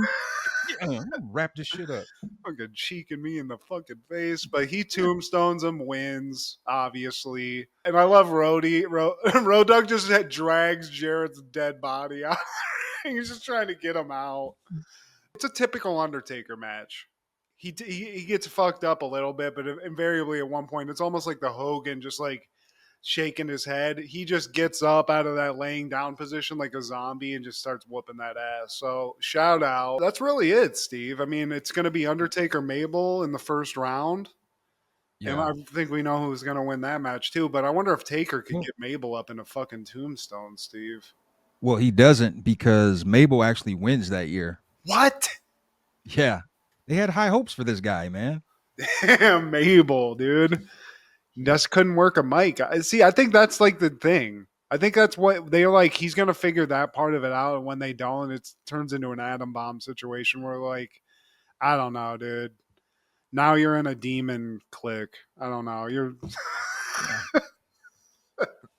Wrap this shit up. Fucking cheeking me in the fucking face. But he tombstones him, wins, obviously. And I love Rhodey. Road Dogg just drags Jarrett's dead body out. He's just trying to get him out. It's a typical Undertaker match. He gets fucked up a little bit, but invariably at one point, it's almost like the Hogan just like shaking his head. He just gets up out of that laying down position like a zombie and just starts whooping that ass. So shout out. That's really it, Steve. I mean, it's going to be Undertaker Mabel in the first round. And I think we know who's going to win that match too. But I wonder if Taker could get Mabel up in a fucking tombstone, Steve. Well, he doesn't because Mabel actually wins that year. What? Yeah. They had high hopes for this guy, man. Damn, Mabel, dude. Just couldn't work a mic. See, I think that's like the thing. I think that's what they're like. He's gonna figure that part of it out, and when they don't, it turns into an atom bomb situation where, like, I don't know, dude. Now you're in a demon clique. I don't know. You're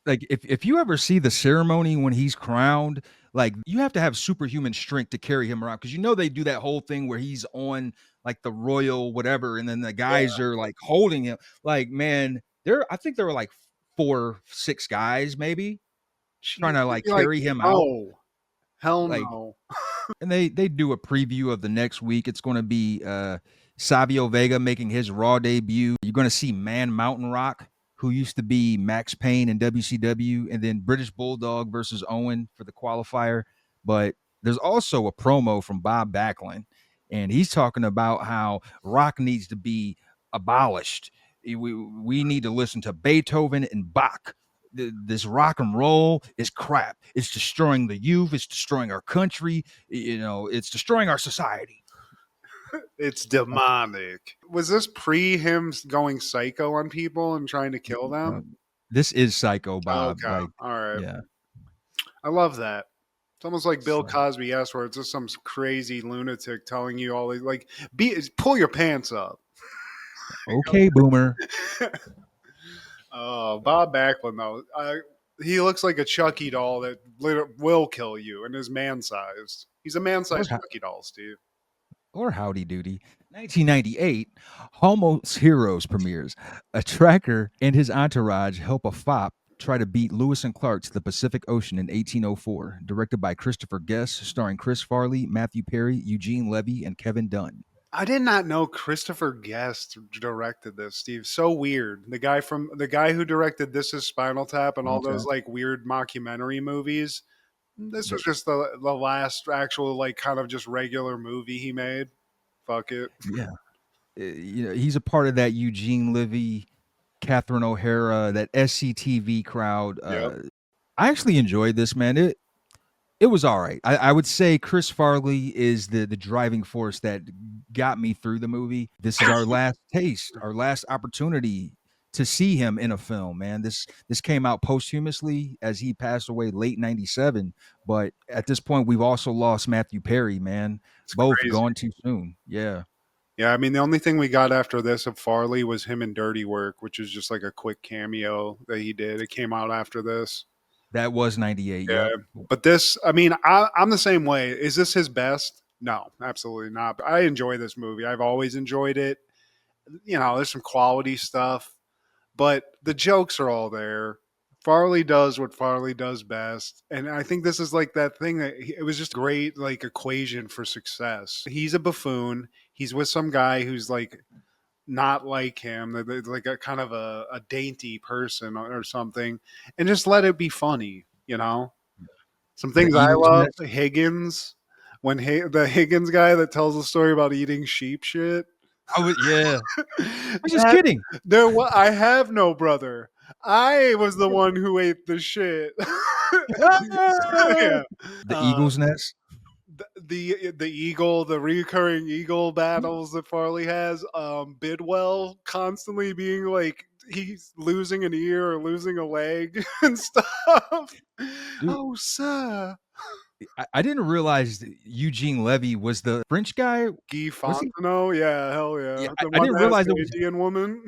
Like if you ever see the ceremony when he's crowned, like you have to have superhuman strength to carry him around because you know they do that whole thing where he's on like the royal whatever, and then the guys are like holding him. Like, man, I think there were like 4, 6 guys maybe trying to like carry him out. No, hell Like, no. and they do a preview of the next week. It's going to be Savio Vega making his Raw debut. You're going to see Man Mountain Rock, who used to be Max Payne in WCW, and then British Bulldog versus Owen for the qualifier. But there's also a promo from Bob Backlund, and he's talking about how rock needs to be abolished. We need to listen to Beethoven and Bach. This rock and roll is crap. It's destroying the youth. It's destroying our country. It's destroying our society. It's demonic. Was this pre him going psycho on people and trying to kill them? This is Sycho, Bob. Okay. Like, all right. yeah. I love that. It's almost like Bill Cosby-esque, where it's just some crazy lunatic telling you all these, like, pull your pants up. Okay, boomer. Bob Backlund, though, he looks like a Chucky doll that will kill you and is man-sized. He's a man-sized Chucky doll, Steve. Or Howdy Doody. 1998, Almost Heroes premieres. A tracker and his entourage help a fop try to beat Lewis and Clark to the Pacific Ocean in 1804. Directed by Christopher Guest, starring Chris Farley, Matthew Perry, Eugene Levy, and Kevin Dunn. I did not know Christopher Guest directed this, Steve. So weird. The guy who directed This Is Spinal Tap and all those like weird mockumentary movies. This was just the last actual like kind of just regular movie he made. Fuck it. Yeah. He's a part of that Eugene Levy Catherine O'Hara, that SCTV crowd. Yep. I actually enjoyed this, man. It was all right. I would say Chris Farley is the driving force that got me through the movie. This is our last taste, our last opportunity to see him in a film, man. This came out posthumously as he passed away late 97, but at this point we've also lost Matthew Perry, man. It's Both crazy. gone too soon. Yeah. Yeah, I mean, the only thing we got after this of Farley was him in Dirty Work, which is just like a quick cameo that he did. It came out after this. That was 98. Yeah. Yep. But this, I mean, I'm the same way. Is this his best? No, absolutely not. But I enjoy this movie. I've always enjoyed it. You know, there's some quality stuff, but the jokes are all there. Farley does what Farley does best. And I think this is like that thing that it was just a great like equation for success. He's a buffoon. He's with some guy who's like not like him, like a kind of a dainty person or something, and just let it be funny, you know? Some The things I Eagles love, nest. Higgins, when the Higgins guy that tells the story about eating sheep shit. Yeah. I was just That kidding. I have no brother. I was the one who ate the shit. Yeah. The Uh, Eagles nest. the eagle, the recurring eagle battles that Farley has, Bidwell constantly being like he's losing an ear or losing a leg and stuff. Dude, Oh, sir. I didn't realize that Eugene Levy was the French guy. Guy Was he? Fontenot, yeah, hell Yeah, yeah. The I one didn't that has realize it the was. Indian woman.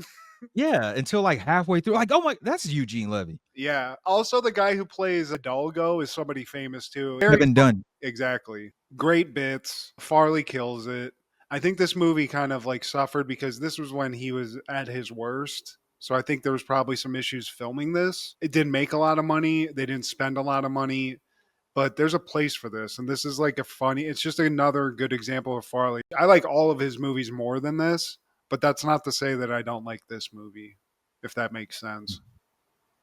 Yeah, until like halfway through. Like, oh my, that's Eugene Levy. Yeah. Also, the guy who plays Hidalgo is somebody famous too. Very Kevin Dunn. exactly. Great bits. Farley kills it. I think this movie kind of like suffered because this was when he was at his worst. So I think there was probably some issues filming this. It didn't make a lot of money. They didn't spend a lot of money, but there's a place for this. And this is like a funny, it's just another good example of Farley. I like all of his movies more than this, but that's not to say that I don't like this movie, if that makes sense.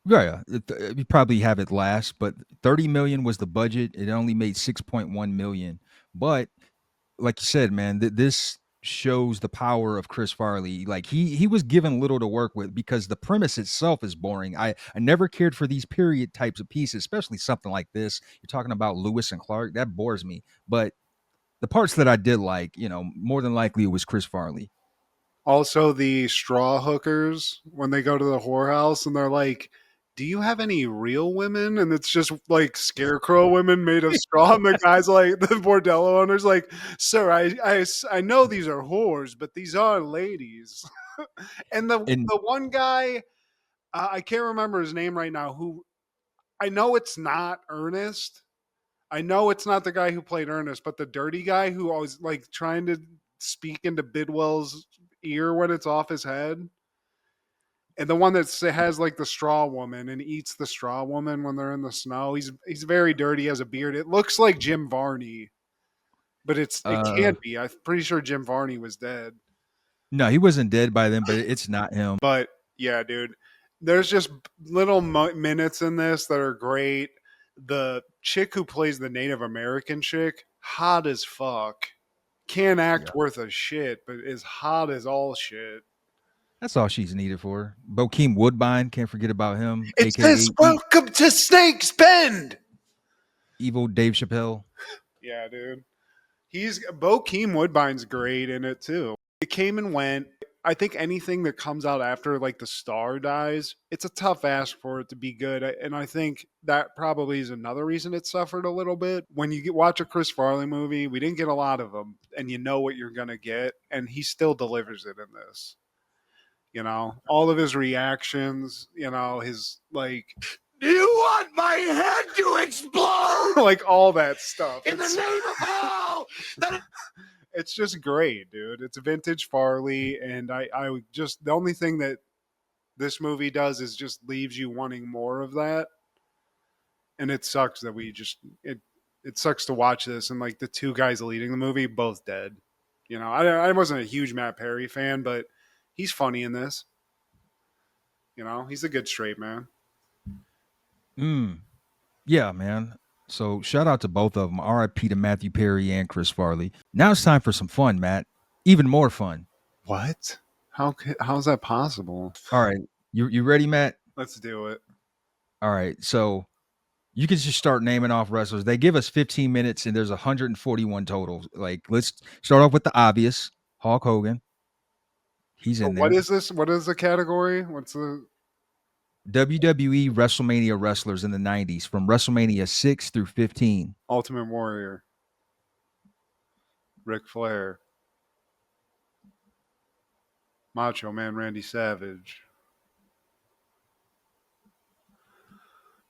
Yeah, you probably have it last, but 30 million was the budget. It only made 6.1 million. But like you said, man, this shows the power of Chris Farley. Like he was given little to work with because the premise itself is boring. I never cared for these period types of pieces, especially something like this. You're talking about Lewis and Clark, that bores me. But the parts that I did like, more than likely it was Chris Farley. Also, the straw hookers when they go to the whorehouse and they're like, "Do you have any real women?" And it's just like scarecrow women made of straw. And the guy's like, the bordello owner's like, "Sir, I know these are whores, but these are ladies." And And the one guy, I can't remember his name right now. Who I know it's not Ernest. I know it's not the guy who played Ernest, but the dirty guy who always like trying to speak into Bidwell's ear when it's off his head. And the one that has like the straw woman and eats the straw woman when they're in the snow. He's very dirty, he has a beard. It looks like Jim Varney, but it uh can't be. I'm pretty sure Jim Varney was dead. no, he wasn't dead by then, but it's not him. But yeah, dude, there's just little minutes in this that are great. The chick who plays the Native American chick, hot as fuck. Can't Yeah. act worth a shit, but is hot as all shit. That's all she's needed for. Bokeem Woodbine, can't forget about him, It says, aka "Welcome to Snakes Bend." Evil Dave Chappelle. Yeah, dude. Bokeem Woodbine's great in it too. It came and went. I think anything that comes out after like the star dies, it's a tough ask for it to be good. And I think that probably is another reason it suffered a little bit. When you watch a Chris Farley movie, we didn't get a lot of them, and you know what you're gonna get, and he still delivers it in this. You know, all of his reactions. You know, his like, Do you want my head to explode like all that stuff. in the name of all? It's just great, dude. It's vintage Farley, and I just the only thing that this movie does is just leaves you wanting more of that, and it sucks that it sucks to watch this and like the two guys leading the movie both dead. You know, I wasn't a huge Matt Perry fan, but he's funny in this. You know, he's a good straight man. Yeah, man. So shout out to both of them. R.I.P. to Matthew Perry and Chris Farley. Now it's time for some fun, Matt. Even more fun. What? How's that possible? All right. You ready, Matt? Let's do it. All right. So you can just start naming off wrestlers. They give us 15 minutes and there's 141 total. Like, let's start off with the obvious. Hulk Hogan. He's So in what there. is this? What is the category? What's the WWE WrestleMania wrestlers in the 90s from WrestleMania 6 through 15. Ultimate Warrior? Ric Flair, Macho Man, Randy Savage.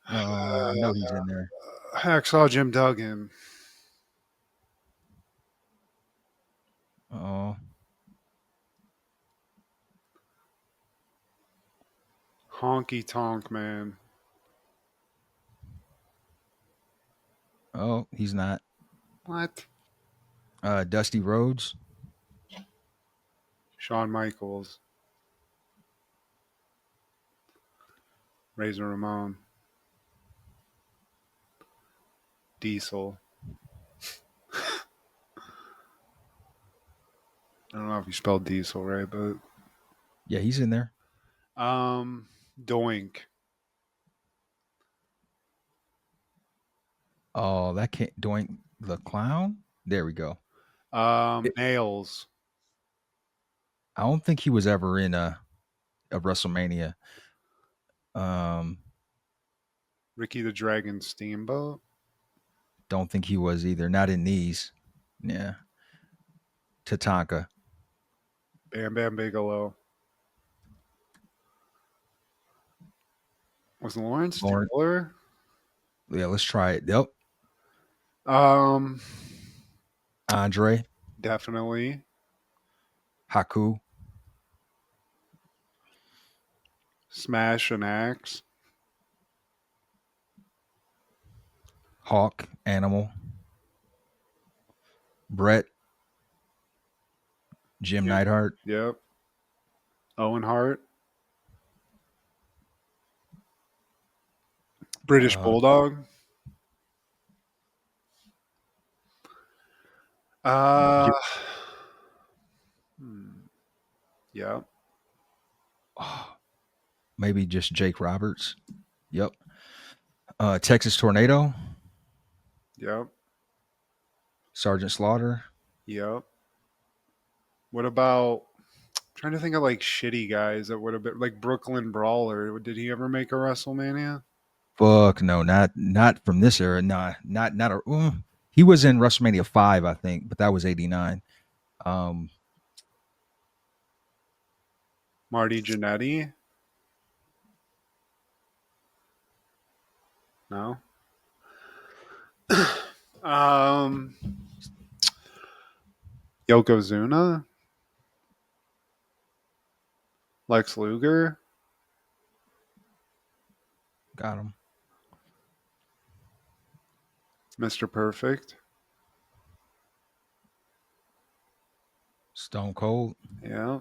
I know he's in there. Hacksaw Jim Duggan. Oh, Honky Tonk Man. oh, he's not. What? Dusty Rhodes. Shawn Michaels. Razor Ramon. Diesel. I don't know if you spelled Diesel right, but Yeah, he's in there. Doink. Oh, that can't Doink the Clown. There we go. Nails. I don't think he was ever in a WrestleMania. Um, Ricky the Dragon Steamboat. don't think he was either. Not in these. Yeah. Tatanka. Bam Bam Bigelow. Was Lawrence Lawrence. Taylor? Yeah, let's try it. Yep. Um, Andre. Definitely. Haku. Smash and Axe. Hawk. Animal. Brett. Jim Yep. Neidhart. Yep. Owen Hart. British Bulldog. Uh, yeah. Maybe just Jake Roberts. Yep. Texas Tornado. Yep. Sergeant Slaughter. Yep. What about? I'm trying to think of like shitty guys that would have been like Brooklyn Brawler. Did he ever make a WrestleMania? Fuck no, not from this era. Nah, not a. He was in WrestleMania 5, I think, but that was 89. Marty Jannetty? No. um, Yokozuna? Lex Luger? Got him. Mr. Perfect? Stone Cold. Yeah.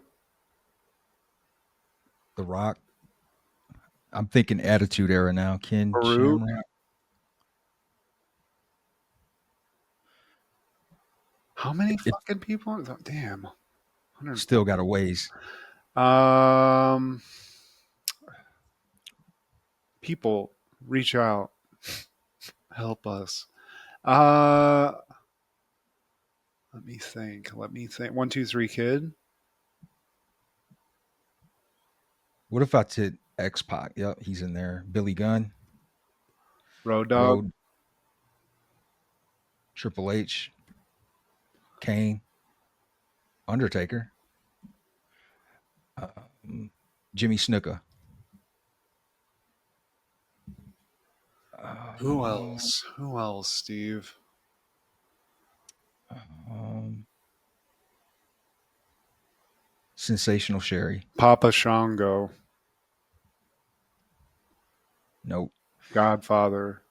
The Rock. I'm thinking Attitude Era now. Ken Farouk? Shamrock. How many fucking people? Damn. 100. Still got a ways. People, reach out. Help us. Let me think. 1, 2, 3 Kid? What if I did X Pac? Yep, he's in there. Billy Gunn. Road Dog? Road. Triple H. Kane. Undertaker. Jimmy Snuka. Who else? Who else, Steve? Sensational Sherry. Papa Shango. Nope. Godfather.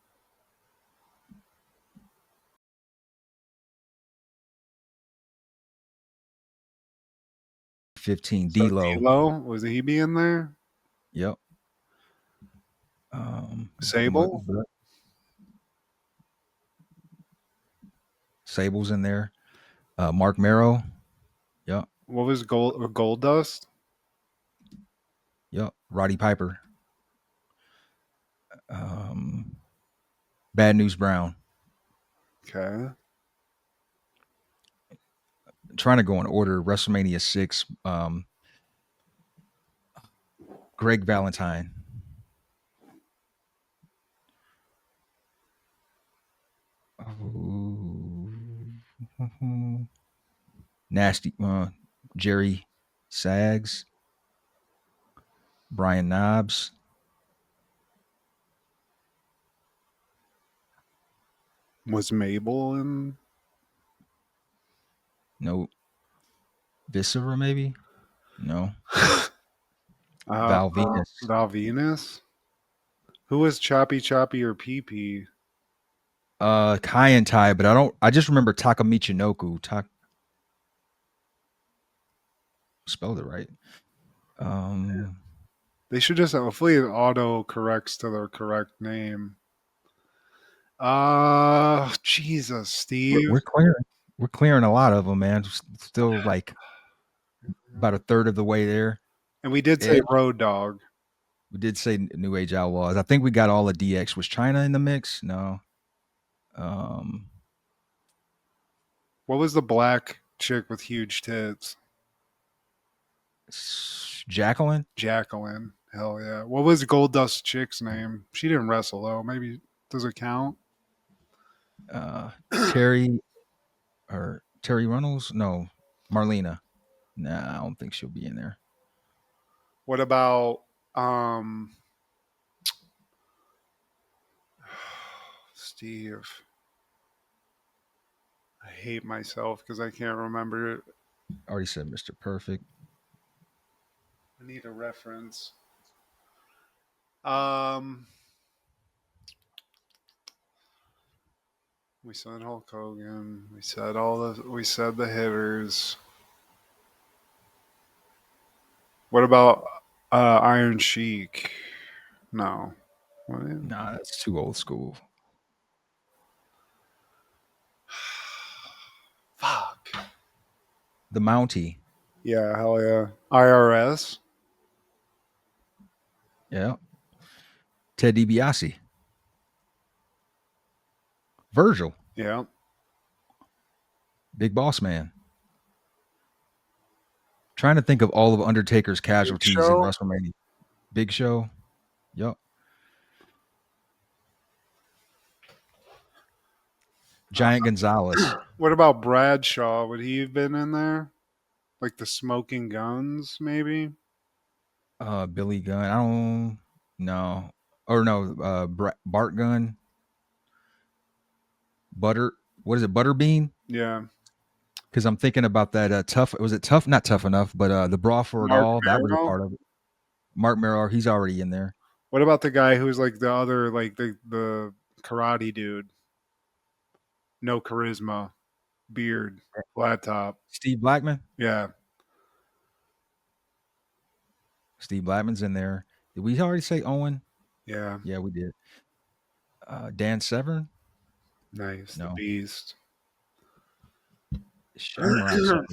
So 15. D-Lo. D-Lo? Was he be in there? Yep. Sable? Sable's in there. Mark Marrow. Yep. What was Gold Dust? Yep. Roddy Piper. Bad News Brown. Okay. Trying to go in order. WrestleMania 6. Greg Valentine. Oh. Nasty. Jerry Sags. Brian Knobs. Was Mabel in? No. Viscera, maybe? No. Uh, Val Venus. Val Venus? Who was Choppy Choppy or Pee Pee? Kai and Tai, but I just remember Taka Michinoku. Spelled it right. They should just hopefully it auto corrects to their correct name. Jesus, Steve. We're clearing a lot of them, man. Still like about a third of the way there. And we did say Edge. Road Dog. We did say New Age Outlaws. I think we got all the DX. Was China in the mix? No. What was the black chick with huge tits? Jacqueline. Jacqueline. Hell yeah. What was Gold Dust chick's name? She didn't wrestle though. Maybe does it count? Terry Runnels? No. Marlena. Nah, I don't think she'll be in there. What about Steve? I hate myself because I can't remember it. Already said Mr. Perfect. I need a reference. We said Hulk Hogan. We said the hitters. What about Iron Sheik? No. What? Nah, that's too old school. Fuck. The Mountie. Yeah, hell yeah. IRS. Yeah. Ted DiBiase. Virgil. Yeah. Big Boss Man. Trying to think of all of Undertaker's casualties in WrestleMania. Big Show. Yup. Giant Gonzalez. What about Bradshaw? Would he have been in there? Like the Smoking Guns, maybe? Billy Gunn. I don't know. Or no, Bart Gunn. Butter. What is it? Butterbean? Yeah. Because I'm thinking about that tough. Was it tough? Not tough enough, but the Brawl for It Mark All. That was a Merrill? part of it. Mark Merrill. He's already in there. What about the guy who's like the other, like the karate dude? No charisma, beard, flat top. Steve Blackman. Yeah. Steve Blackman's in there. Did we already say Owen? Yeah. Yeah, we did. Dan Severn. Nice. No. The Beast. Shamrock.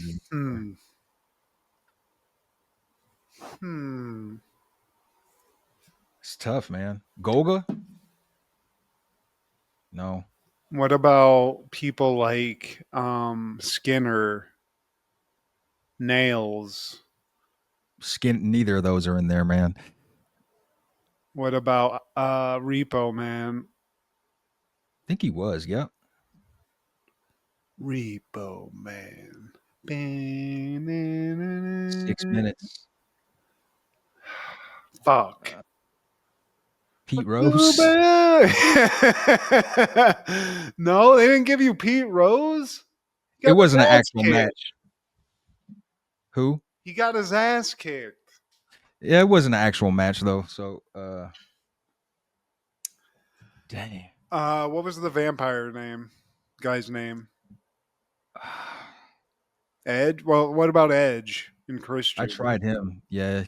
It's tough, man. Golga? No. What about people like Skinner, Nails? Neither of those are in there, man. What about Repo Man? I think he was, yep. Repo Man. 6 minutes. Fuck. Pete Rose. No, they didn't give you Pete Rose. It wasn't an actual match. Who? He got his ass kicked. Yeah, it wasn't an actual match though. So, dang. What was the vampire guy's name? Edge. Well, what about Edge and Christian? I tried him. Yeah,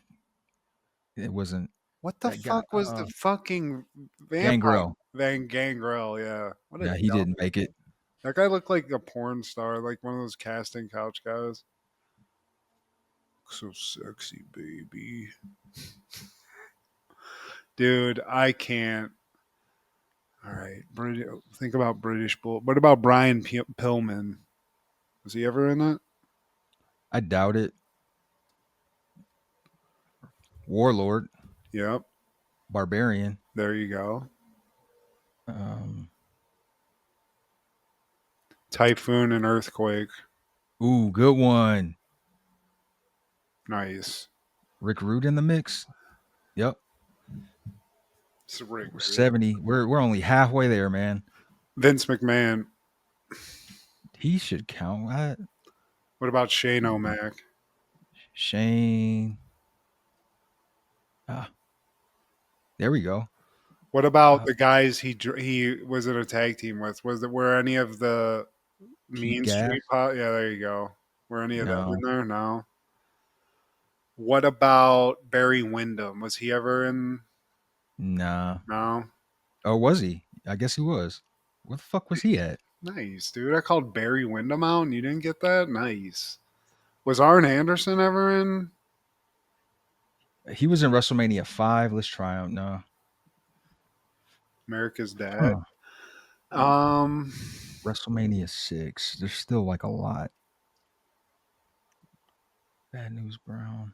it wasn't. What the fuck was the fucking vampire? Gangrel. Gangrel. Yeah. Yeah, he didn't make it. That guy looked like a porn star, like one of those casting couch guys. So sexy, baby. Dude, I can't. All right, think about British bull. What about Brian Pillman? Was he ever in it? I doubt it. Warlord, Yep. Barbarian. There you go. Um, Typhoon and Earthquake. ooh, good one. Nice. Rick Rude in the mix. Yep. It's Rick We're Rude. 70. We're only halfway there, man. Vince McMahon. He should count. What about Shane O'Mac? Shane. Ah, there we go. What about Uh, the guys he was in a tag team with? Were any of the Pete Mean Gas. Street Pot? Yeah, there you go. Were any of them in No, there? No. What about Barry Windham? Was he ever in? nah. No. Oh, was he? I guess he was. Where the fuck was he at? Nice, dude. I called Barry Windham out and you didn't get that? Nice. Was Arn Anderson ever in He was in WrestleMania 5. Let's try him. No. America's Dad? Huh. Um, WrestleMania 6. There's still like a lot. Bad News Brown.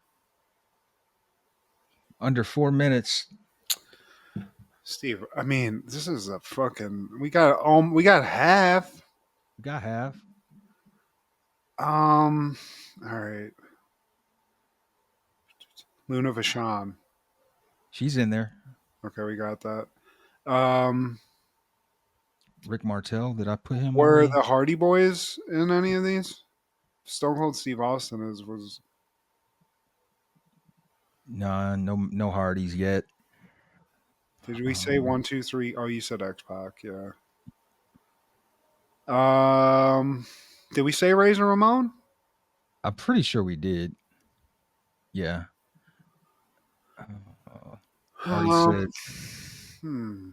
Under 4 minutes. Steve, I mean, this is a fucking we got half. We got half. All right. Luna Vachon. She's in there. Okay, we got that. Um, Rick Martel. Did I put him on were the? the Hardy Boys in any of these? Stone Cold Steve Austin was Nah, no Hardys yet. did we say 1, 2, 3? Oh, you said X Pac, yeah. Did we say Razor Ramon? I'm pretty sure we did. Yeah. Already Um, said hmm.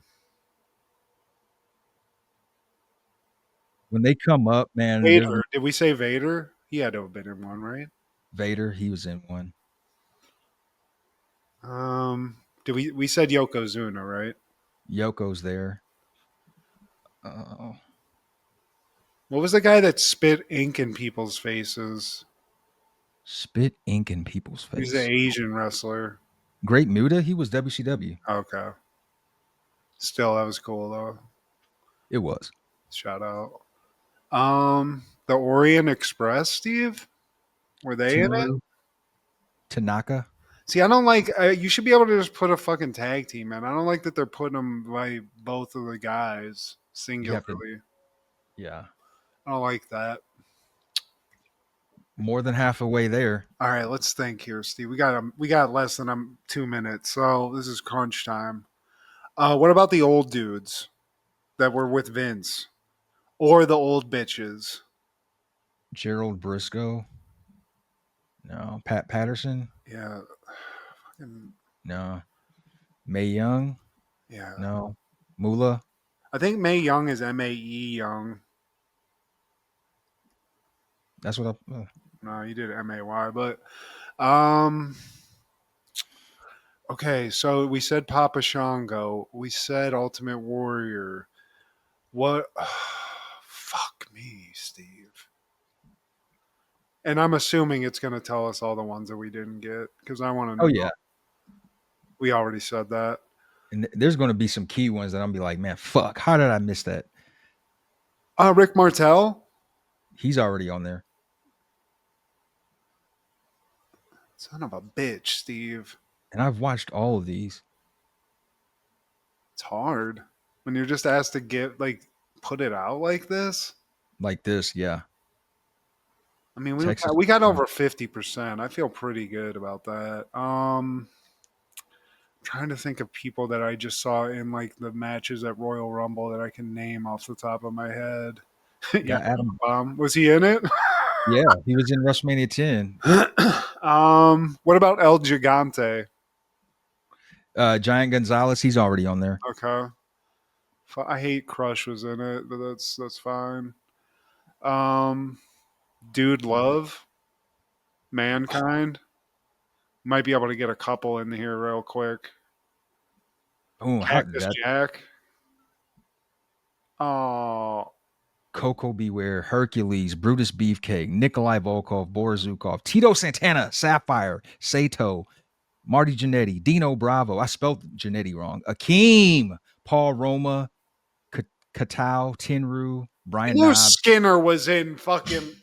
when they come up, man. There's Vader. Did we say Vader? He had to have been in one, right? Vader. He was in one. Did we said Yokozuna, right? Yoko's there. Uh, What was the guy that spit ink in people's faces? spit ink in people's He was an face. Asian wrestler. Great Muta. He was WCW. Okay. Still, that was cool though. It was. Shout out. The Orient Express, Steve. Were they in it? Timaru Tanaka. See, I don't like. You should be able to just put a fucking tag team in. I don't like that they're putting them by both of the guys You have to. singularly. Yeah. I don't like that. More than half a way there. All right, let's think here, Steve. We got less than 2 minutes, so this is crunch time. What about the old dudes that were with Vince, or the old bitches? Gerald Briscoe. No. Pat Patterson. Yeah, fucking No. Mae Young. yeah. No. Moolah. I think Mae Young is MAE Young. That's what I. No, you did MAY, but um. Okay, so we said Papa Shango. We said Ultimate Warrior. What? Fuck me, Steve. And I'm assuming it's going to tell us all the ones that we didn't get because I want to know. Oh yeah. We already said that. And there's going to be some key ones that I'm be like, man, fuck. How did I miss that? Rick Martel. He's already on there. Son of a bitch, Steve. And I've watched all of these. It's hard when you're just asked to put it out like this. Like this, yeah. I mean, Texas. we got over 50%. I feel pretty good about that. Trying to think of people that I just saw in like the matches at Royal Rumble that I can name off the top of my head. Got Adam. Was he in it? Yeah, he was in WrestleMania 10. What about El Gigante? Giant Gonzalez, he's already on there. Okay. I hate Crush was in it, but that's fine. Dude Love, Mankind. Might be able to get a couple in here real quick. Oh, Cactus Jack. Oh, Coco Beware, Hercules, Brutus Beefcake, Nikolai Volkov, Boris Zukov, Tito Santana, Sapphire, Sato, Marty Jannetty, Dino Bravo. I spelled Jannetty wrong. Akeem, Paul Roma, Katao, Tenru, I Brian knew Knobs. Skinner was in fucking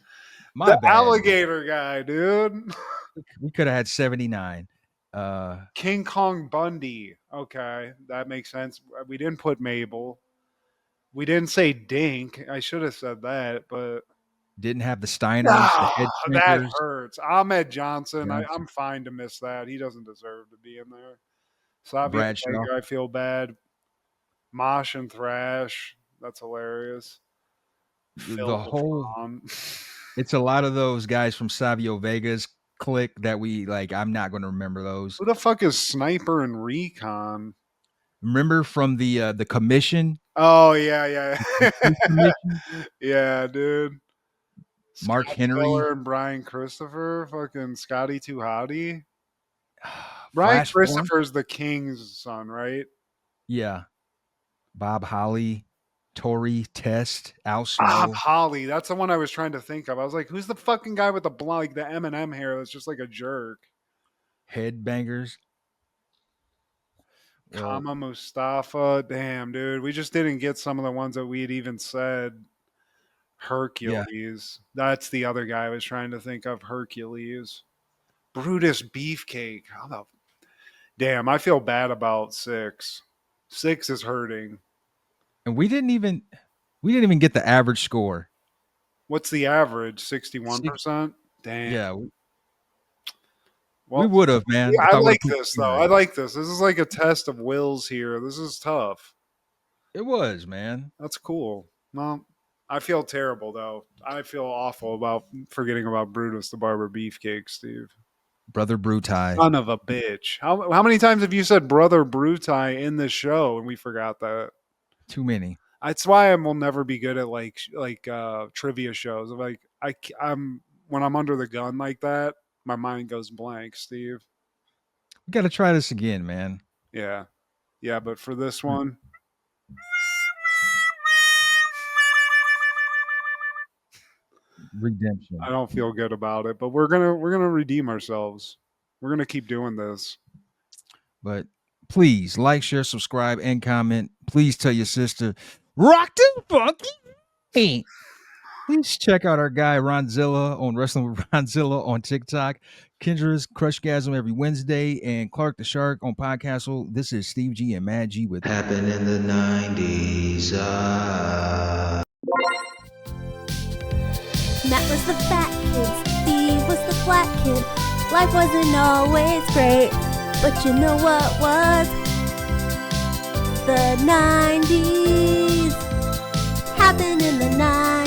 My the bad. alligator guy, dude. We could have had 79. King Kong Bundy. Okay, that makes sense. We didn't put Mabel. We didn't say Dink. I should have said that, but Didn't have the Steiners, the head that shrinkers. hurts. Ahmed Johnson. I'm fine to miss that. He doesn't deserve to be in there. Savio Bradshaw. Vega, I feel bad. Mosh and Thrash. That's hilarious. The whole it's a lot of those guys from Savio Vega's clique that we like. I'm not going to remember those. Who the fuck is Sniper and Recon? Remember from the commission? Oh yeah. Commission? Yeah, dude. Mark Scott Henry Miller and Brian Christopher, fucking Scotty Too Hottie. Brian Christopher's the king's son, right? Yeah. Bob Holly, Tori Test, Al Snow. Bob Holly, that's the one I was trying to think of. I was like, who's the fucking guy with the like the Eminem hair that's just like a jerk? Headbangers. Kama Mustafa. Damn, dude. We just didn't get some of the ones that we had even said. Hercules. Yeah. That's the other guy I was trying to think of. Hercules. Brutus Beefcake. Damn, I feel bad about 6. 6 is hurting. And we didn't even get the average score. What's the average? 61%? Damn. Yeah. Well, we would have, man. Yeah, I like this, though. I like this. This is like a test of wills here. This is tough. It was, man. That's cool. Well, I feel terrible, though. I feel awful about forgetting about Brutus the Barber Beefcake, Steve. Brother Brutai. Son of a bitch. How many times have you said Brother Brutai in this show and we forgot that? Too many. That's why I will never be good at like trivia shows. Like I'm when I'm under the gun like that, my mind goes blank, Steve. We got to try this again, man. Yeah. Yeah, but for this one, redemption. I don't feel good about it, but we're going to redeem ourselves. We're going to keep doing this. But please like, share, subscribe, and comment. Please tell your sister, rock the funky. Please check out our guy Ronzilla on Wrestling with Ronzilla on TikTok, Kendra's Crushgasm every Wednesday, and Clark the Shark on Podcastle. This is Steve G and Mad G with Happened in the 90s. Matt was the fat kid, Steve was the flat kid. Life wasn't always great, but you know what was? The 90s. Happened in the 90s.